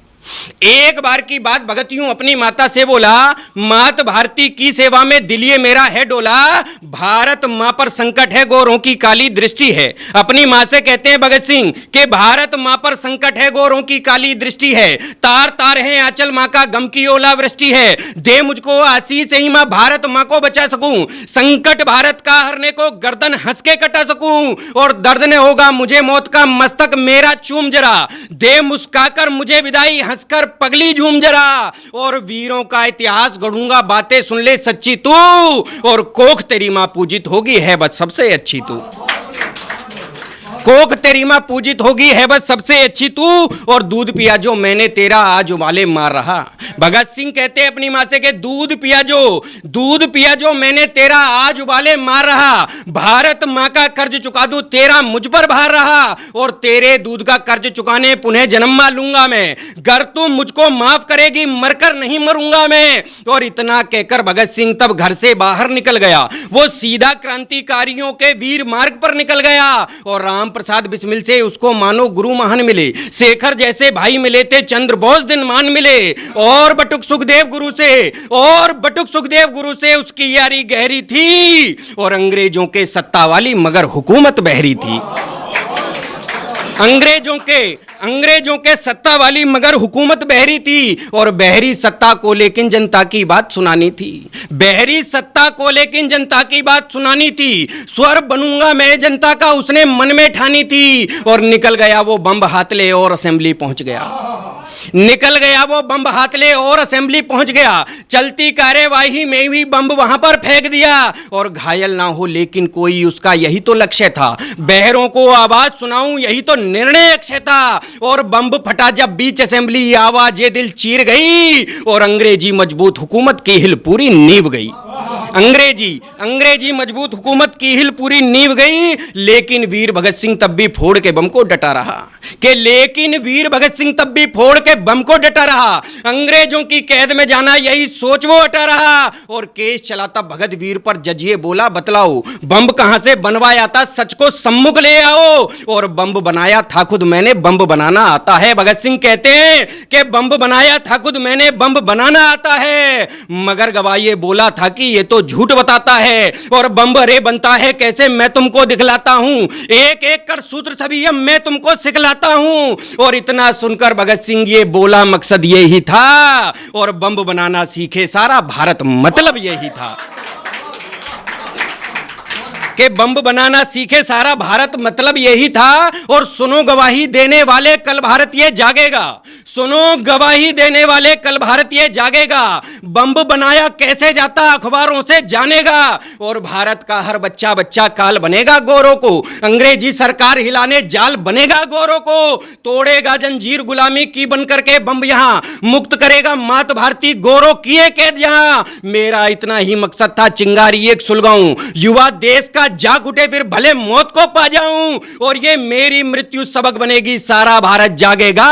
एक बार की बात भगत यूं अपनी माता से बोला, मात भारती की सेवा में दिल ये मेरा है डोला, भारत मां पर संकट है गोरों की काली दृष्टि है। अपनी मां से कहते हैं भगत सिंह कि भारत मां पर संकट है गोरों की काली दृष्टि है, तार तार है आंचल मां का गम की ओलावृष्टि है, दे मुझको आशीष ही मां भारत मां को बचा सकूं, संकट भारत का हरने को गर्दन हंस के कटा सकूं, और दर्द ने होगा मुझे मौत का मस्तक मेरा चूम जरा, दे मुस्काकर मुझे विदाई हंसकर पगली झूम जरा, और वीरों का इतिहास गढ़ूंगा बातें सुन ले सच्ची तू, और कोख तेरी मां पूजित होगी है बस सबसे अच्छी तू, कोख तेरी मां पूजित होगी है बस सबसे अच्छी तू, और दूध पिया जो मैंने तेरा आज उबाले मार रहा। भगत सिंह कहते हैं अपनी मां से कि दूध पिया जो मैंने तेरा आज उबाले मार रहा, भारत मां का कर्ज चुका दूं तेरा मुझ पर भार रहा, और तेरे दूध का कर्ज चुकाने पुनः जन्म लूंगा मैं, गर तुम मुझको माफ करेगी मरकर नहीं मरूंगा मैं। और इतना कहकर भगत सिंह तब घर से बाहर निकल गया, वो सीधा क्रांतिकारियों के वीर मार्ग पर निकल गया, और राम प्रसाद बिस्मिल से उसको मानो गुरु महान मिले, शेखर जैसे भाई मिले थे, चंद्र बोस दिनमान मिले, और बटुक सुखदेव गुरु से उसकी यारी गहरी थी, और अंग्रेजों के सत्ता वाली मगर हुकूमत बहरी थी, अंग्रेजों के सत्ता वाली मगर हुकूमत बहरी थी, और बहरी सत्ता को लेकिन जनता की बात सुनानी थी, बहरी सत्ता को लेकिन जनता की बात सुनानी थी, स्वर बनूंगा मैं जनता का उसने मन में ठानी थी, और निकल गया वो बम हाथ ले और असेंबली पहुंच गया, चलती कार्यवाही में भी बम वहां पर फेंक दिया, और घायल ना हो लेकिन कोई उसका यही तो लक्ष्य था, बहरों को आवाज सुनाऊं यही तो निर्णय अक्षय था, और बम फटा जब बीच असेंबली आवाज ये दिल चीर गई, और अंग्रेजी मजबूत हुकूमत की हिल पूरी नींव गई, अंग्रेजी मजबूत हुकूमत की हिल पूरी नींव गई, लेकिन वीर भगत सिंह तब भी फोड़ के बम को डटा रहा, अंग्रेजों की कैद में जाना यही सोच वो हटा रहा, और केस चला तब भगत वीर पर जज ये बोला बतलाओ बम कहां से बनवाया था, सच को सम्मुख ले आओ, और बम बनाया था खुद मैंने, बम बनाना आता है। भगत सिंह कहते हैं कि बम बनाया था खुद मैंने, बम बनाना आता है, मगर गवाह ये बोला था कि ये तो झूठ बताता है, और बम अरे बनता है कैसे मैं तुमको दिखलाता हूं, एक एक कर सूत्र सभी अब मैं तुमको सिखलाता हूं, और इतना सुनकर भगत सिंह ये बोला मकसद ये ही था, और बम बनाना सीखे सारा भारत मतलब यही था, कि बम बनाना सीखे सारा भारत मतलब यही था। और सुनो गवाही देने वाले कल भारत ये जागेगा, बम बनाया कैसे जाता अखबारों से जानेगा, और भारत का हर बच्चा बच्चा काल बनेगा गोरों को, अंग्रेजी सरकार हिलाने जाल बनेगा गोरों को, तोड़ेगा जंजीर गुलामी की बन करके बम यहां, मुक्त करेगा मात भारती गोरों किए कैद यहां, मेरा इतना ही मकसद था चिंगारी एक सुलगाऊं, युवा देश का जाग उठे फिर भले मौत को पा जाऊं, और ये मेरी मृत्यु सबक बनेगी सारा भारत जागेगा,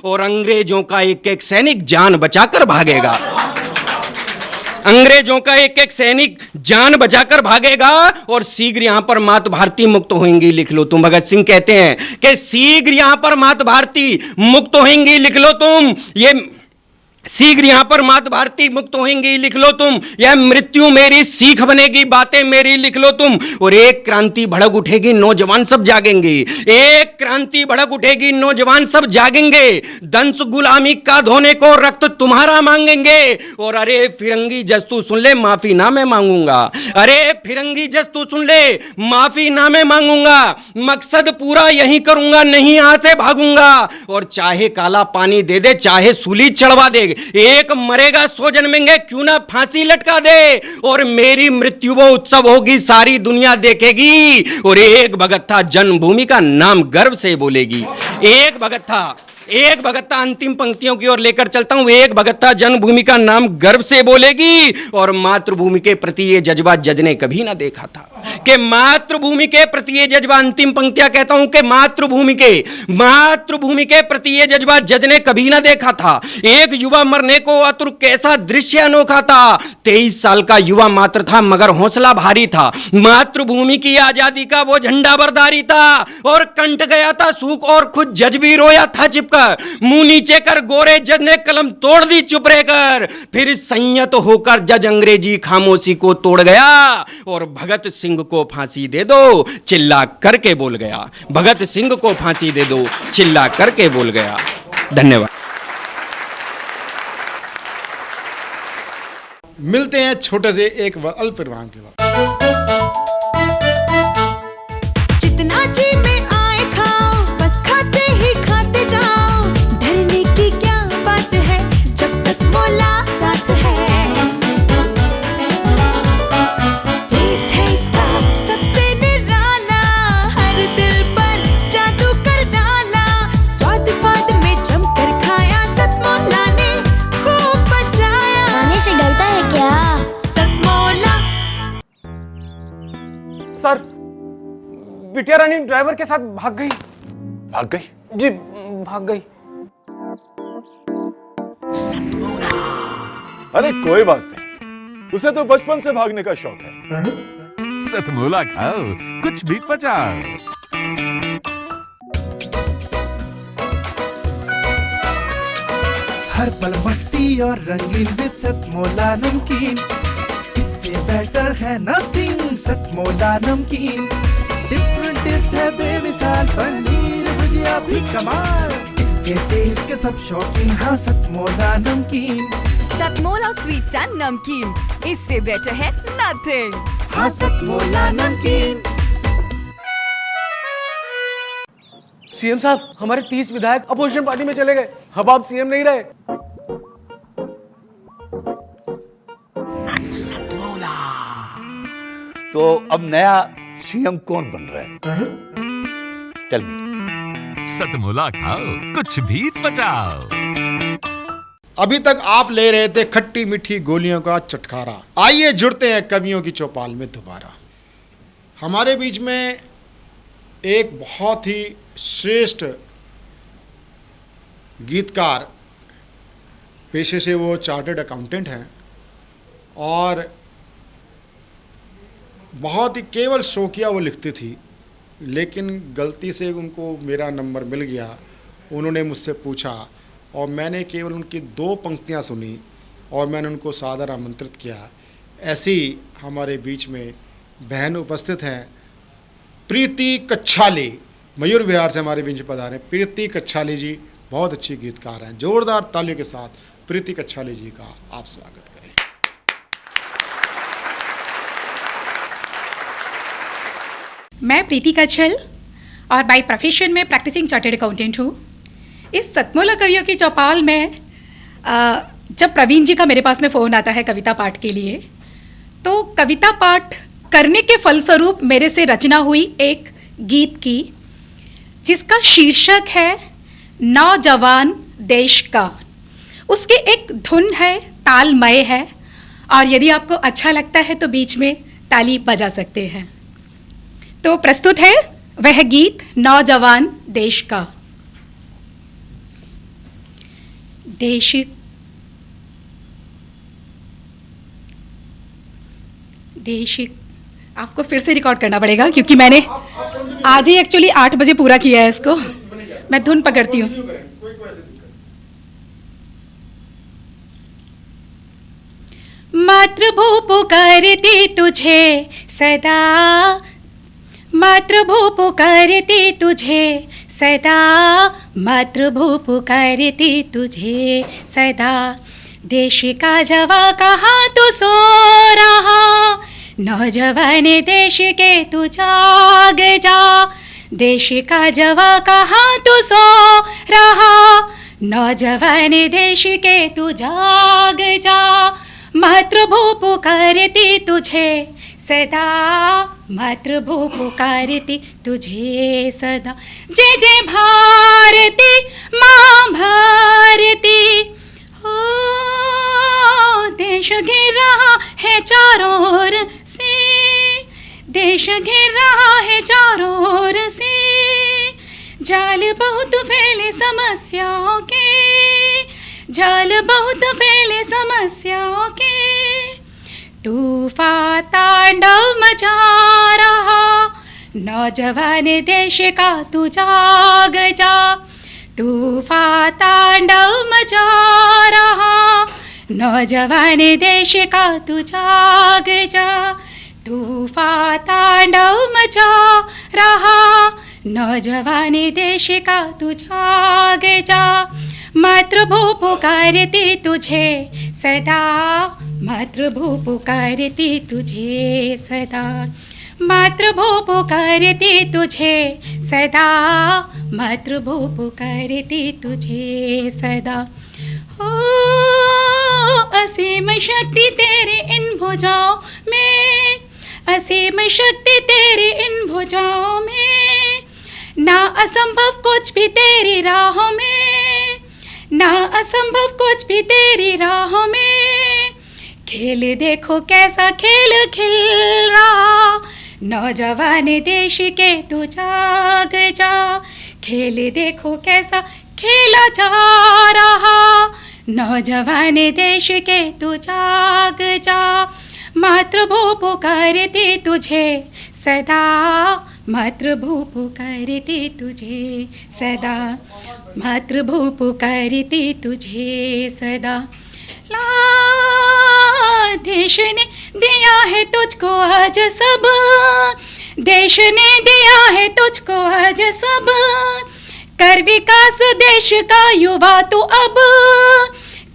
और अंग्रेजों का एक एक सैनिक जान बचाकर भागेगा, अंग्रेजों का एक एक सैनिक जान बचाकर भागेगा, और शीघ्र यहां पर मात भारती मुक्त होंगी लिख लो तुम। भगत सिंह कहते हैं कि शीघ्र यहां पर मात भारती मुक्त होंगी लिख लो तुम, ये शीघ्र यहां पर मात भारती मुक्त होंगी लिख लो तुम, यह मृत्यु मेरी सीख बनेगी बातें मेरी लिख लो तुम, और एक क्रांति भड़क उठेगी नौजवान सब जागेंगे, एक क्रांति भड़क उठेगी नौजवान सब जागेंगे, दंश गुलामी का धोने को रक्त तुम्हारा मांगेंगे, और अरे फिरंगी जस्तू सुन ले माफी ना मैं मांगूंगा, अरे फिरंगी जस्तू सुन ले माफी ना मैं मांगूंगा, मकसद पूरा यही करूंगा नहीं यहां से भागूंगा, और चाहे काला पानी दे दे चाहे सूली चढ़वा दे, एक मरेगा 100 जन्मेंगे क्यों ना फांसी लटका दे, और मेरी मृत्यु वो उत्सव होगी सारी दुनिया देखेगी, और एक भगत था जन्मभूमि का नाम गर्व से बोलेगी, एक भगत था अंतिम पंक्तियों की ओर लेकर चलता हूं, एक भगत था जन्मभूमि का नाम गर्व से बोलेगी, और मातृभूमि के प्रति ये जज्बा जज ने कभी ना देखा था, कि मातृभूमि के प्रति ये जज्बा, अंतिम पंक्तियां कहता हूं कि मातृभूमि के प्रति ये जज्बा जज ने कभी ना देखा था, एक युवा मरने को आतुर कैसा दृश्य अनोखा था, 23 साल का युवा मात्र था मगर हौसला भारी था, मातृभूमि की आजादी का वो झंडा बरदारी था, और कंट गया था सूख और खुद जज भी रोया था चिपका मुंह नीचे कर गोरे जज ने कलम तोड़ दी चुप रहकर। फिर संयत होकर जज अंग्रेजी खामोशी को तोड़ गया और भगत सिंह को फांसी दे दो चिल्ला करके बोल गया। भगत सिंह को फांसी दे दो चिल्ला करके बोल गया। धन्यवाद। मिलते हैं छोटे से एक अल्प विराम के बाद। जितना जी में आए खाओ, बस खाते ही खाते जाओ। डरने की क्या बात है जब सतमोला साथ है। टेस्ट है इसका सबसे निराला, हर दिल पर जादू कर डाला। स्वाद स्वाद में जमकर खाया, सतमोला ने खूब बचाया। खाने से डरता है क्या? सतमोला। सर, बिटिया रानी ड्राइवर के साथ भाग गई। भाग गई? जी भाग गई। अरे कोई बात नहीं, उसे तो बचपन से भागने का शौक है। सतमोला खाओ, कुछ भी पचाओ। हर पल मस्ती और रंगीन विद सतमोला नमकीन। इससे बेटर है नथिंग, सतमोला नमकीन। डिफरेंट टेस्ट है बेमिसाल, पनीर भुजिया भी कमाल। इसके टेस्ट के सब शौकीन, हाँ सतमोला नमकीन। सतमोला स्वीट्स एंड नमकीन, इससे बेटर है नथिंग। हाँ सतमोला नमकीन। सीएम साहब, हमारे 30 विधायक अपोजिशन पार्टी में चले गए। अब आप सीएम नहीं रहे। तो अब नया सीएम कौन बन रहा है? Tell me. सतमोला खाओ, कुछ भी पचाओ। अभी तक आप ले रहे थे खट्टी मीठी गोलियों का चटखारा। आइए जुड़ते हैं कवियों की चौपाल में दोबारा। हमारे बीच में एक बहुत ही श्रेष्ठ गीतकार, पेशे से वो चार्टर्ड अकाउंटेंट हैं और बहुत ही केवल शौकिया वो लिखती थी, लेकिन गलती से उनको मेरा नंबर मिल गया। उन्होंने मुझसे पूछा और मैंने केवल उनकी 2 पंक्तियां सुनी और मैंने उनको सादर आमंत्रित किया। ऐसी हमारे बीच में बहन उपस्थित हैं, प्रीति कच्छाली। मयूर विहार से हमारे बीच पधारे प्रीति कच्छाली जी, बहुत अच्छी गीतकार हैं। जोरदार तालियों के साथ प्रीति कच्छाली जी का आप स्वागत करें। मैं प्रीति कच्छल और बाय प्रोफेशन में प्रैक्टिसिंग चार्टर्ड अकाउंटेंट हूँ। इस सतमोला कवियों की चौपाल में जब प्रवीण जी का मेरे पास में फ़ोन आता है कविता पाठ के लिए, तो कविता पाठ करने के फलस्वरूप मेरे से रचना हुई एक गीत की, जिसका शीर्षक है नौजवान देश का। उसके एक धुन है, तालमय है, और यदि आपको अच्छा लगता है तो बीच में ताली बजा सकते हैं। तो प्रस्तुत है वह गीत नौजवान देश का। देश आपको फिर से रिकॉर्ड करना पड़ेगा क्योंकि मैंने आज ही एक्चुअली 8 बजे पूरा किया है इसको। मैं धुन पकड़ती हूँ। मातृभू पुकारती तुझे सदा, मातृभू पुकारती तुझे सदा, मातृभू पुकारती तुझे सदा। देश का जवा कहाँ तू सो रहा, नौजवान देश के तू जाग जा। देश का जवा कहाँ तू सो रहा, नौजवान देश के तू जाग जा। मातृभू पुकारती तुझे सदा, मातृभू पुकारती तुझे सदा। जय जय भारती माँ भारती, ओ देश घिर रहा है चारों ओर से, देश घिर रहा है चारों ओर से। जाल बहुत फैले समस्याओं के, जाल बहुत फैले समस्याओं के। तूफान तांडव मचा रहा, नौजवान देश का तू जाग जा। तूफान तांडव मचा रहा, नौजवान देश का तू जाग जा। तूफान तांडव मचा रहा, नौजवान देश का तू जाग जा। मातृभू पुकारती तुझे सदा, मातृभू पुकारती तुझे सदा, मातृभू पुकारती तुझे सदा, मातृभू पुकारती तुझे सदा। हो असीम शक्ति तेरी इन भुजाओं में, असीम शक्ति तेरी इन भुजाओं में, ना असंभव कुछ भी तेरी राहों में, ना असंभव कुछ भी तेरी राहों में। खेल देखो कैसा खेल खिल रहा, नौजवान देश के तू जाग जा। खेल देखो कैसा खेला जा रहा, नौजवान देश के तू जाग जा। मातृभू पुकारती तुझे सदा, मातृभू पुकारती तुझे सदा, मातृभू पुकारती तुझे सदा। ला देश ने दिया है तुझको आज सब, देश ने दिया है तुझको आज सब। कर विकास देश का युवा तू अब,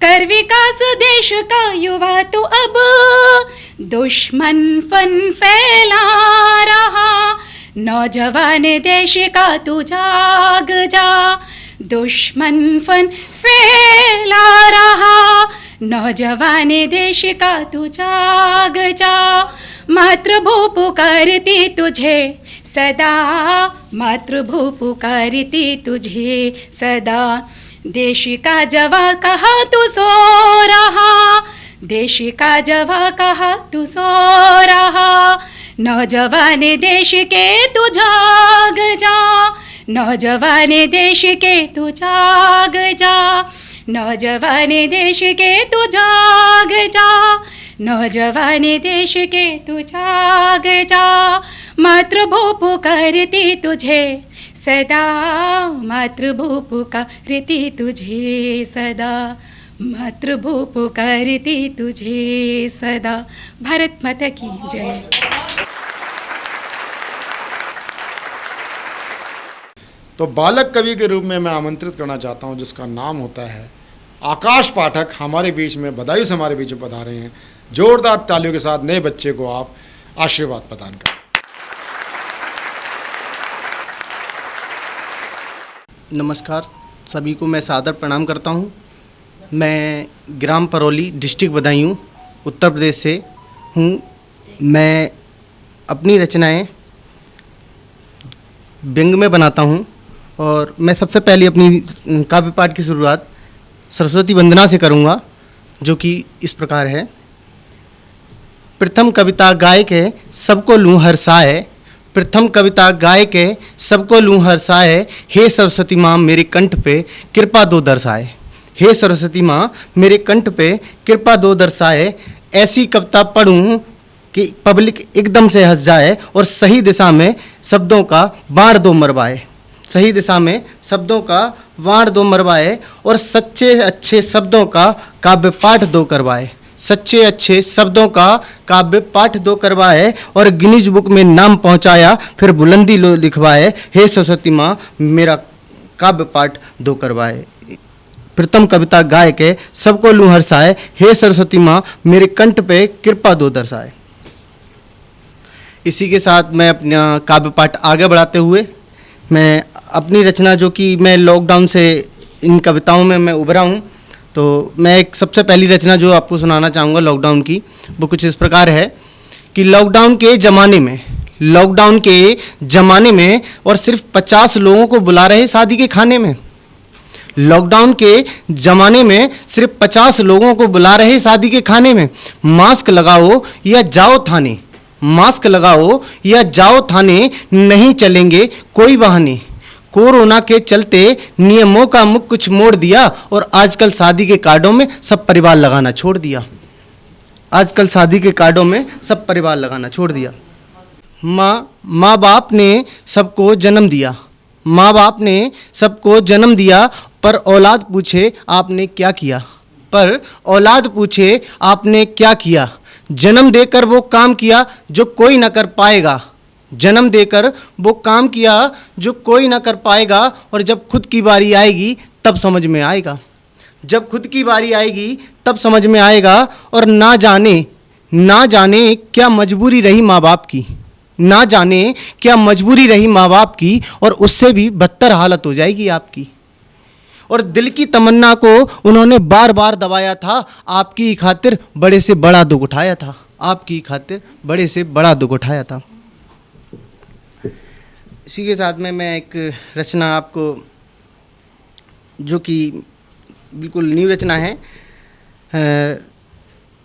कर विकास देश का युवा तू अब। दुश्मन फन फैला रहा, नौजवान देश का तू जाग जा। दुश्मन फन फैला रहा, नौजवान देश का तू जाग जा। मातृभू पुकारती तुझे सदा, मातृभू पुकारती तुझे सदा। देश का जवा कहा तू सो रहा, देश का जवा कहा तू सो रहा। नौजवान देश के तू जाग जा, नौजवान देश के तू जाग जा। नौजवान देश के तू जाग जा, नौजवान देश के तू जाग जा। मातृभू पुकारती तुझे सदा, मातृभू पुकारती तुझे सदा, मातृभू पुकारती तुझे सदा। भारत माता की जय। तो बालक कवि के रूप में मैं आमंत्रित करना चाहता हूं, जिसका नाम होता है आकाश पाठक, हमारे बीच में बधाई से हमारे बीच में पधारे हैं। जोरदार तालियों के साथ नए बच्चे को आप आशीर्वाद प्रदान करें। नमस्कार, सभी को मैं सादर प्रणाम करता हूं। मैं ग्राम परौली, डिस्ट्रिक्ट बदायूं, उत्तर प्रदेश से हूं। मैं अपनी रचनाएं व्यंग में बनाता हूं और मैं सबसे पहले अपनी काव्य पाठ की शुरुआत सरस्वती वंदना से करूंगा, जो कि इस प्रकार है। प्रथम कविता गाय के सबको लूँ हर्षाए, प्रथम कविता गाय के सबको लूँ हर्षाए। हे सरस्वती माँ मेरे कंठ पे कृपा दो दर्शाए, हे सरस्वती माँ मेरे कंठ पे कृपा दो दर्शाए। ऐसी कविता पढ़ूँ कि पब्लिक एकदम से हंस जाए और सही दिशा में शब्दों का बाण दो मरवाए, सही दिशा में शब्दों का बाण दो मरवाए। और सच्चे अच्छे शब्दों का काव्य पाठ दो करवाए, सच्चे अच्छे शब्दों का काव्य पाठ दो करवाए। और गिनीज बुक में नाम पहुंचाया, फिर बुलंदी लो लिखवाए। हे सरस्वती माँ मेरा काव्य पाठ दो करवाए। प्रथम कविता गाय के सबको लूँ हर्षाए, हे सरस्वती माँ मेरे कंठ पे कृपा दो दर्शाए। इसी के साथ मैं अपना काव्य पाठ आगे बढ़ाते हुए मैं अपनी रचना, जो कि मैं लॉकडाउन से इन कविताओं में मैं उभरा हूँ, तो मैं एक सबसे पहली रचना जो आपको सुनाना चाहूँगा लॉकडाउन की, वो कुछ इस प्रकार है कि लॉकडाउन के ज़माने में, लॉकडाउन के ज़माने में और सिर्फ 50 लोगों को बुला रहे शादी के खाने में। लॉकडाउन के ज़माने में सिर्फ 50 लोगों को बुला रहे शादी के खाने में। मास्क लगाओ या जाओ थाने, मास्क लगाओ या जाओ थाने, नहीं चलेंगे कोई बहाने। कोरोना के चलते नियमों का मुख कुछ मोड़ दिया और आजकल शादी के कार्डों में सब परिवार लगाना छोड़ दिया, आजकल शादी के कार्डों में सब परिवार लगाना छोड़ दिया। माँ बाप ने सबको जन्म दिया, माँ बाप ने सबको जन्म दिया, पर औलाद पूछे आपने क्या किया। पर औलाद पूछे आपने क्या किया। जन्म देकर वो काम किया जो कोई ना कर पाएगा। जन्म देकर वो काम किया जो कोई ना कर पाएगा। और जब खुद की बारी आएगी तब समझ में आएगा। जब खुद की बारी आएगी तब समझ में आएगा। और ना जाने क्या मजबूरी रही माँ बाप की। ना जाने क्या मजबूरी रही माँ बाप की। और उससे भी बदतर हालत हो जाएगी आपकी। और दिल की तमन्ना को उन्होंने बार बार दबाया था। आपकी खातिर बड़े से बड़ा दुख उठाया था। आपकी खातिर बड़े से बड़ा दुख उठाया था। इसी के साथ में मैं एक रचना आपको, जो कि बिल्कुल न्यू रचना है,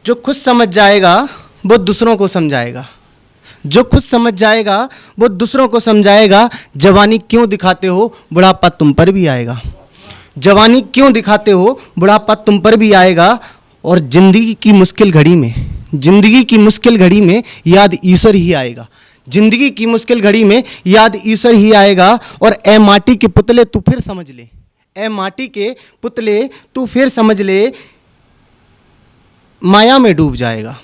जो खुद समझ जाएगा वो दूसरों को समझाएगा। जो खुद समझ जाएगा वो दूसरों को समझाएगा। जवानी क्यों दिखाते हो, बुढ़ापा तुम पर भी आएगा। जवानी क्यों दिखाते हो, बुढ़ापा तुम पर भी आएगा। और जिंदगी की मुश्किल घड़ी में याद ईश्वर ही आएगा। जिंदगी की मुश्किल घड़ी में याद ईश्वर ही आएगा। और ए माटी के पुतले तू फिर समझ ले। ए माटी के पुतले तू फिर समझ ले, माया में डूब जाएगा।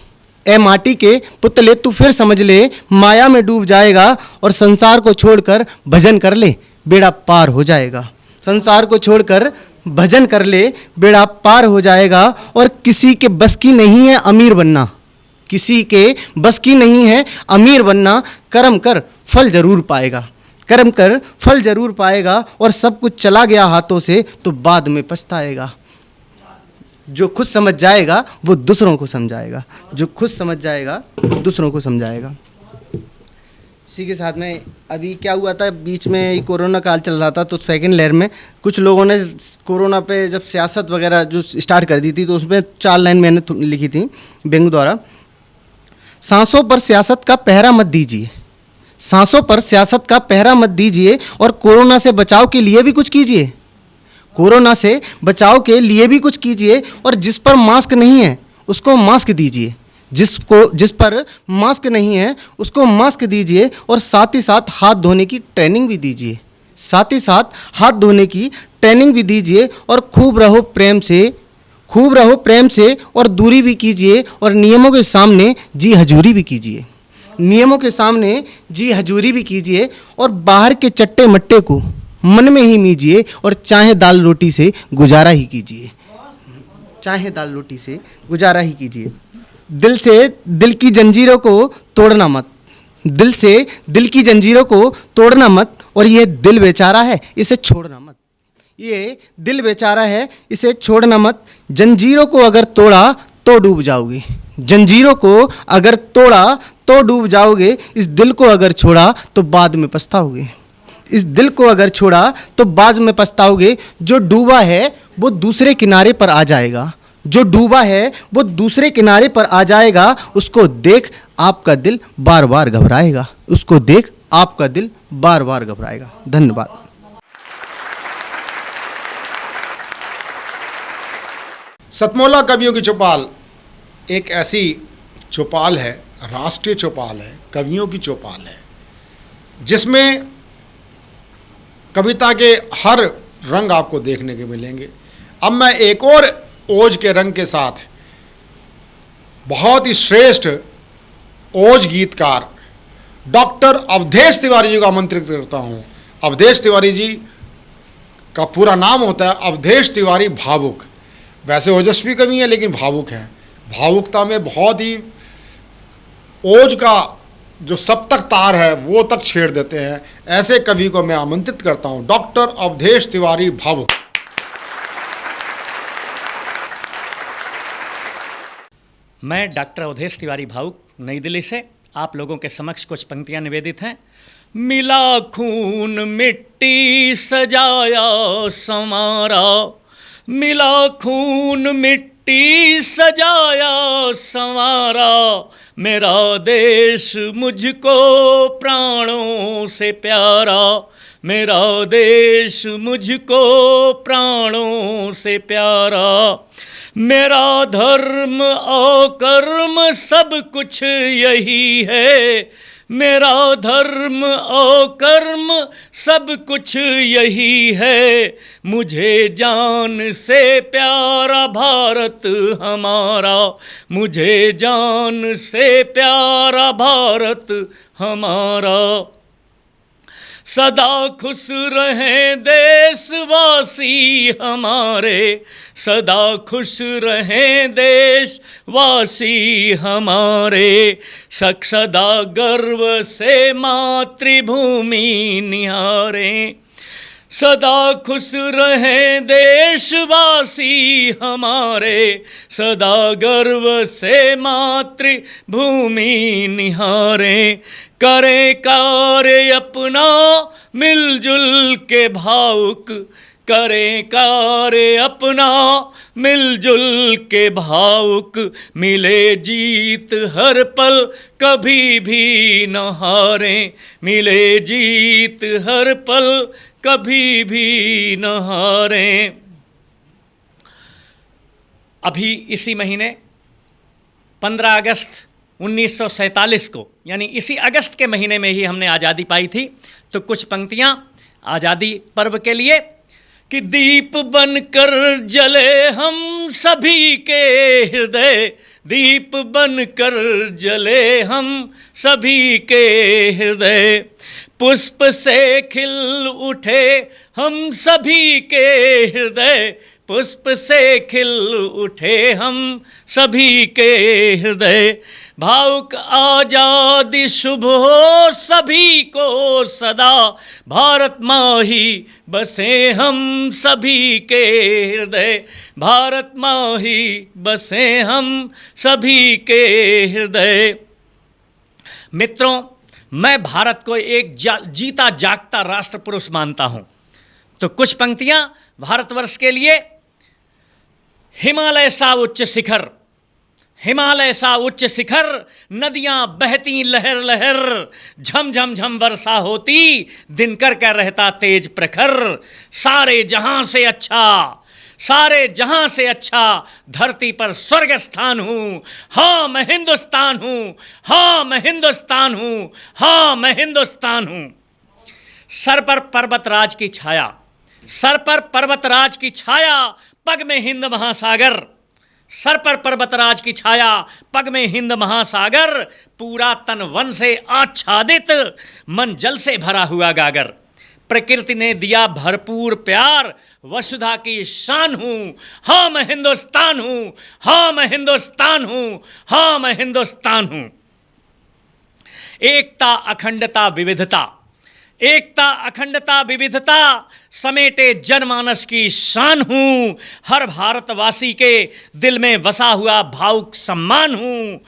ए माटी के पुतले तू फिर समझ ले, माया में डूब जाएगा। और संसार को छोड़कर भजन कर ले, बेड़ा पार हो जाएगा। संसार को छोड़कर भजन कर ले, बेड़ा पार हो जाएगा। और किसी के बस की नहीं है अमीर बनना। किसी के बस की नहीं है अमीर बनना। कर्म कर फल जरूर पाएगा। कर्म कर फल जरूर पाएगा। और सब कुछ चला गया हाथों से तो बाद में पछताएगा। जो खुद समझ जाएगा वो दूसरों को समझाएगा। जो खुद समझ जाएगा वो दूसरों को समझाएगा। इसी के साथ में अभी क्या हुआ था, बीच में कोरोना काल चल रहा था, तो सेकंड लहर में कुछ लोगों ने कोरोना पे जब सियासत वगैरह जो स्टार्ट कर दी थी, तो उसमें 4 लाइन मैंने लिखी थी व्यंग द्वारा। सांसों पर सियासत का पहरा मत दीजिए। सांसों पर सियासत का पहरा मत दीजिए। और कोरोना से बचाव के लिए भी कुछ कीजिए। कोरोना से बचाव के लिए भी कुछ कीजिए। और जिस पर मास्क नहीं है उसको मास्क दीजिए। जिस पर मास्क नहीं है उसको मास्क दीजिए। और साथ ही साथ हाथ धोने की ट्रेनिंग भी दीजिए। साथ ही साथ हाथ धोने की ट्रेनिंग भी दीजिए। और खूब रहो प्रेम से और दूरी भी कीजिए। और नियमों के सामने जी हजूरी भी कीजिए। नियमों के सामने जी हजूरी भी कीजिए। और बाहर के चट्टे मट्टे को मन में ही मीजिए। और चाहे दाल रोटी से गुजारा ही कीजिए। चाहे दाल रोटी से गुजारा ही कीजिए। दिल से दिल की जंजीरों को तोड़ना मत। दिल से दिल की जंजीरों को तोड़ना मत। और ये दिल बेचारा है इसे छोड़ना मत। ये दिल बेचारा है इसे छोड़ना मत। जंजीरों को अगर तोड़ा तो डूब जाओगे। जंजीरों को अगर तोड़ा तो डूब जाओगे। इस दिल को अगर छोड़ा तो बाद में पछताओगे। इस दिल को अगर छोड़ा तो बाद में पछताओगे। जो डूबा है वो दूसरे किनारे पर आ जाएगा। जो डूबा है वो दूसरे किनारे पर आ जाएगा। उसको देख आपका दिल बार बार घबराएगा। उसको देख आपका दिल बार बार घबराएगा। धन्यवाद। सतमोला कवियों की चौपाल एक ऐसी चौपाल है, राष्ट्रीय चौपाल है, कवियों की चौपाल है, जिसमें कविता के हर रंग आपको देखने के मिलेंगे। अब मैं एक और ओज के रंग के साथ बहुत ही श्रेष्ठ ओज गीतकार डॉक्टर अवधेश तिवारी जी को आमंत्रित करता हूँ। अवधेश तिवारी जी का पूरा नाम होता है अवधेश तिवारी भावुक। वैसे ओजस्वी कवि हैं लेकिन भावुक हैं। भावुकता में बहुत ही ओज का जो सप्तक तार है वो तक छेड़ देते हैं। ऐसे कवि को मैं आमंत्रित करता हूँ, डॉक्टर अवधेश तिवारी भावुक। मैं डॉक्टर अवधेश तिवारी भावुक नई दिल्ली से आप लोगों के समक्ष कुछ पंक्तियां निवेदित हैं। मिला खून मिट्टी सजाया संवारा, मिला खून मिट्टी सजाया संवारा, मेरा देश मुझको प्राणों से प्यारा, मेरा देश मुझको प्राणों से प्यारा, मेरा धर्म और कर्म सब कुछ यही है, मेरा धर्म और कर्म सब कुछ यही है, मुझे जान से प्यारा भारत हमारा, मुझे जान से प्यारा भारत हमारा। सदा खुश रहें देशवासी हमारे, सदा खुश रहें देशवासी हमारे, सदा गर्व से मातृभूमि निहारें। सदा खुश रहें देशवासी हमारे, सदा गर्व से मातृभूमि निहारें। करें कार्य अपना मिलजुल के भावुक, करें कार्य अपना मिलजुल के भावुक, मिले जीत हर पल कभी भी न हारें, मिले जीत हर पल कभी भी न हारें। अभी इसी महीने 15 अगस्त 1947 को, यानी इसी अगस्त के महीने में ही हमने आज़ादी पाई थी। तो कुछ पंक्तियाँ आज़ादी पर्व के लिए कि दीप बनकर जले हम सभी के हृदय, दीप बनकर जले हम सभी के हृदय, पुष्प से खिल उठे हम सभी के हृदय, पुष्प से खिल उठे हम सभी के हृदय। भावुक आजादी शुभ हो सभी को सदा, भारत माँ ही बसे हम सभी के हृदय, भारत माँ ही बसे हम सभी के हृदय। मित्रों, मैं भारत को एक जीता जागता राष्ट्र पुरुष मानता हूँ। तो कुछ पंक्तियाँ भारतवर्ष के लिए। हिमालय सा उच्च शिखर, हिमालय सा उच्च शिखर, नदियाँ बहती लहर लहर, झम झम झम वर्षा होती, दिनकर का रहता तेज प्रखर। सारे जहां से अच्छा, सारे जहां से अच्छा, धरती पर स्वर्ग स्थान हूँ, हाँ मैं हिंदुस्तान हूँ, हाँ मैं हिंदुस्तान हूँ, हाँ मैं हिंदुस्तान हूँ। सर पर पर्वतराज की छाया, सर पर पर्वतराज की छाया, पग में हिंद महासागर, सर पर पर्वतराज की छाया, पग में हिंद महासागर, पूरा तन वन से आच्छादित, मन जल से भरा हुआ गागर। प्रकृति ने दिया भरपूर प्यार, वसुधा की शान हूँ, हाँ मैं हिंदुस्तान हूँ, हाँ मैं हिंदुस्तान हूँ, हाँ मैं हिंदुस्तान हूँ। एकता अखंडता विविधता, एकता अखंडता विविधता समेटे जनमानस की शान हूँ, हर भारतवासी के दिल में बसा हुआ भावुक सम्मान हूँ।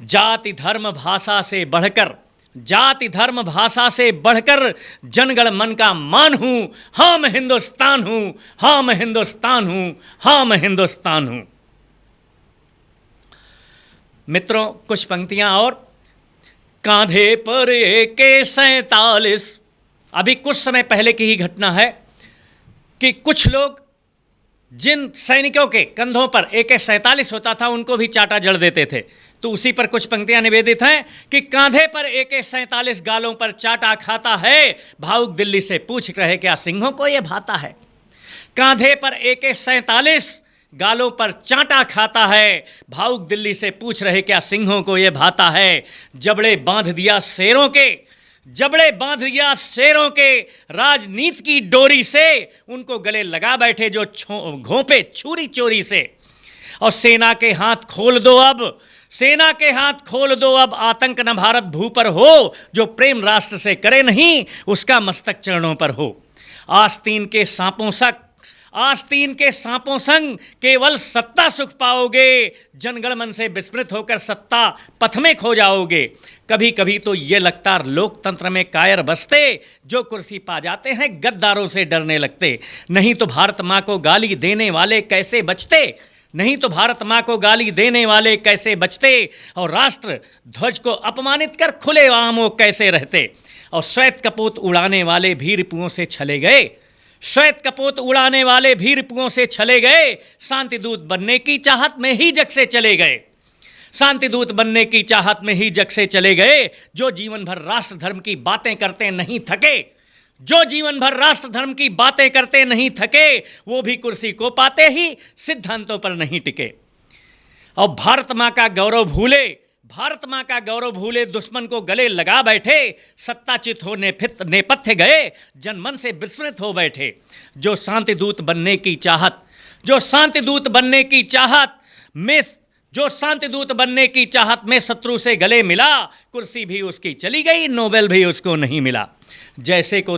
जाति धर्म भाषा से बढ़कर, जाति धर्म भाषा से बढ़कर जनगण मन का मान हूँ, हाँ मैं हिंदुस्तान हूँ, हाँ मैं हिंदुस्तान हूँ, हाँ मैं हिंदुस्तान हूँ। मित्रों, कुछ पंक्तियाँ और। कांधे पर AK-47, अभी कुछ समय पहले की ही घटना है कि कुछ लोग जिन सैनिकों के कंधों पर AK-47 होता था उनको भी चाटा जड़ देते थे। तो उसी पर कुछ पंक्तियां निवेदित हैं कि कांधे पर AK-47 गालों पर चाटा खाता है, भावुक दिल्ली से पूछ रहे क्या सिंहों को ये भाता है। कांधे पर AK-47 गालों पर चाटा खाता है, भावुक दिल्ली से पूछ रहे क्या सिंहों को ये भाता है। जबड़े बांध दिया शेरों के, जबड़े बांध दिया शेरों के, राजनीति की डोरी से उनको गले लगा बैठे जो घोंपे छुरी चोरी से। और सेना के हाथ खोल दो अब, सेना के हाथ खोल दो अब, आतंक न भारत भू पर हो, जो प्रेम राष्ट्र से करे नहीं उसका मस्तक चरणों पर हो। आस्तीन के सांपों सक, आस्तीन के सांपों संग केवल सत्ता सुख पाओगे, जनगण मन से विस्मृत होकर सत्ता पथ में खो जाओगे। कभी कभी तो ये लगता लोकतंत्र में कायर बसते, जो कुर्सी पा जाते हैं गद्दारों से डरने लगते। नहीं तो भारत माँ को गाली देने वाले कैसे बचते, नहीं तो भारत माँ को गाली देने वाले कैसे बचते, और राष्ट्र ध्वज को अपमानित कर खुले आम वो कैसे रहते। और श्वेत कपूत उड़ाने वाले भी रिपुओं से छले गए, श्वेत कपूत उड़ाने वाले भी रिपुओं से छले गए, शांति दूत बनने की चाहत में ही जग से चले गए। शांति दूत बनने की चाहत में ही जग से चले गए, जो जीवन भर राष्ट्र धर्म की बातें करते नहीं थके, जो जीवन भर राष्ट्र धर्म की बातें करते नहीं थके, वो भी कुर्सी को पाते ही सिद्धांतों पर नहीं टिके। और भारत माँ का गौरव भूले, भारत माँ का गौरव भूले, दुश्मन को गले लगा बैठे, सत्ताचित हो नेपथ्य गए, जनमन से विस्मृत हो बैठे। जो शांति दूत बनने की चाहत, जो शांति दूत बनने की चाहत में, जो शांति दूत बनने की चाहत में शत्रु से गले मिला, कुर्सी भी उसकी चली गई, नोबेल भी उसको नहीं मिला। जैसे को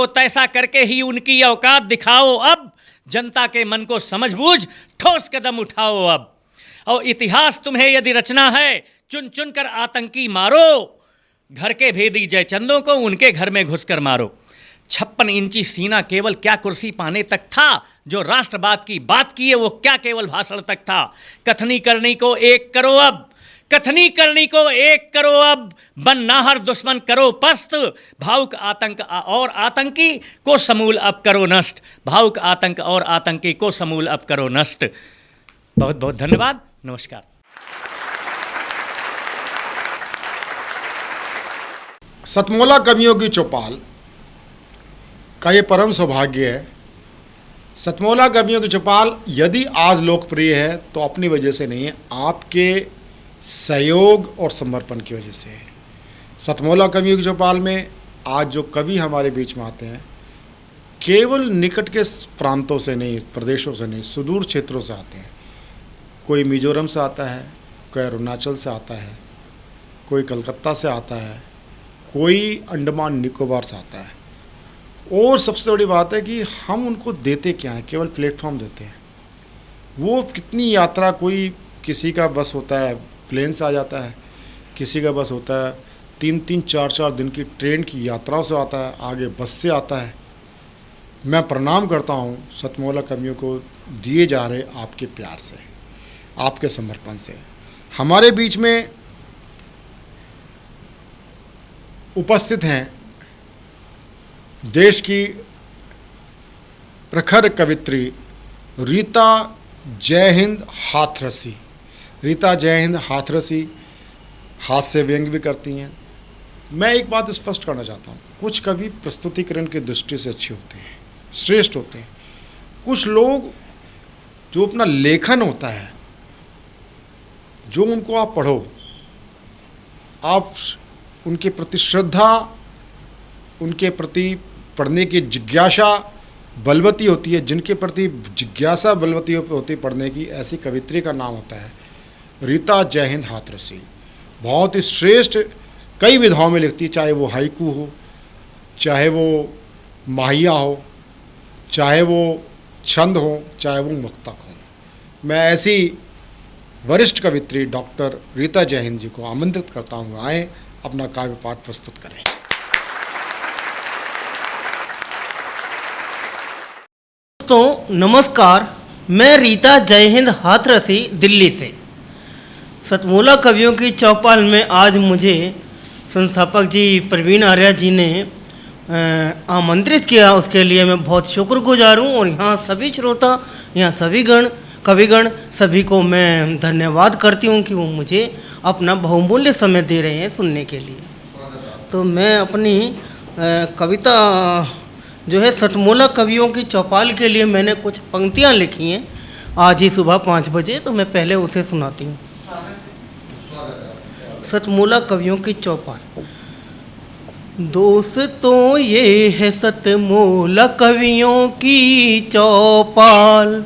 तैसा करके ही उनकी औकात दिखाओ अब, जनता के मन को समझ बूझ ठोस कदम उठाओ अब। और इतिहास तुम्हें यदि रचना है, चुन चुन कर आतंकी मारो, घर के भेदी जयचंदों को उनके घर में घुसकर मारो। 56 इंची सीना केवल क्या कुर्सी पाने तक था, जो राष्ट्रवाद की बात की है वो क्या केवल भाषण तक था। कथनी करनी को एक करो अब, कथनी करनी को एक करो अब, बनना हर दुश्मन करो पस्त, भावुक आतंक और आतंकी को समूल अब करो नष्ट, भावुक आतंक और आतंकी को समूल अब करो नष्ट। बहुत बहुत धन्यवाद, नमस्कार। सतमोला कवियों की चौपाल का ये परम सौभाग्य है। सतमोला कवियों की चौपाल यदि आज लोकप्रिय है तो अपनी वजह से नहीं है, आपके सहयोग और समर्पण की वजह से है। सतमोला कवियों की चौपाल में आज जो कवि हमारे बीच में आते हैं, केवल निकट के प्रांतों से नहीं, प्रदेशों से नहीं, सुदूर क्षेत्रों से आते हैं। कोई मिजोरम से आता है, कोई अरुणाचल से आता है, कोई कलकत्ता से आता है, कोई अंडमान निकोबार से आता है। और सबसे बड़ी बात है कि हम उनको देते क्या हैं, केवल प्लेटफॉर्म देते हैं। वो कितनी यात्रा, कोई किसी का बस होता है प्लेन से आ जाता है, किसी का बस होता है 3-3, 4-4 दिन की ट्रेन की यात्राओं से आता है, आगे बस से आता है। मैं प्रणाम करता हूँ सतमोला कवियों को दिए जा रहे आपके प्यार से, आपके समर्पण से। हमारे बीच में उपस्थित हैं देश की प्रखर कवित्री रीता जयहिंद हाथरसी। रीता जयहिंद हाथरसी हास्य व्यंग भी करती हैं। मैं एक बात स्पष्ट करना चाहता हूँ, कुछ कवि प्रस्तुतिकरण की दृष्टि से अच्छे होते हैं, श्रेष्ठ होते हैं। कुछ लोग जो अपना लेखन होता है, जो उनको आप पढ़ो, आप उनके प्रति श्रद्धा, उनके प्रति पढ़ने की जिज्ञासा बलवती होती है, जिनके प्रति जिज्ञासा बलवती होती पढ़ने की, ऐसी कवित्री का नाम होता है रीता जयहिंद हाथरसी। बहुत ही श्रेष्ठ कई विधाओं में लिखती है, चाहे वो हाइकू हो, चाहे वो माहिया हो, चाहे वो छंद हो, चाहे वो मुक्तक हो। मैं ऐसी वरिष्ठ कवित्री डॉक्टर रीता जयहिंद जी को आमंत्रित करता हूँ, आए अपना काव्य पाठ प्रस्तुत करें। दोस्तों नमस्कार, मैं रीता जयहिंद हाथरसी दिल्ली से। सतमोला कवियों की चौपाल में आज मुझे संस्थापक जी प्रवीण आर्या जी ने आमंत्रित किया, उसके लिए मैं बहुत शुक्रगुजार हूँ। और यहाँ सभी श्रोता, यहाँ सभी कविगण सभी को मैं धन्यवाद करती हूँ कि वो मुझे अपना बहुमूल्य समय दे रहे हैं सुनने के लिए। तो मैं अपनी कविता जो है सतमोला कवियों की चौपाल के लिए मैंने कुछ पंक्तियाँ लिखी हैं आज ही सुबह 5 बजे, तो मैं पहले उसे सुनाती हूँ। सतमोला कवियों की चौपाल। दोस्तों ये है सतमोला कवियों की चौपाल,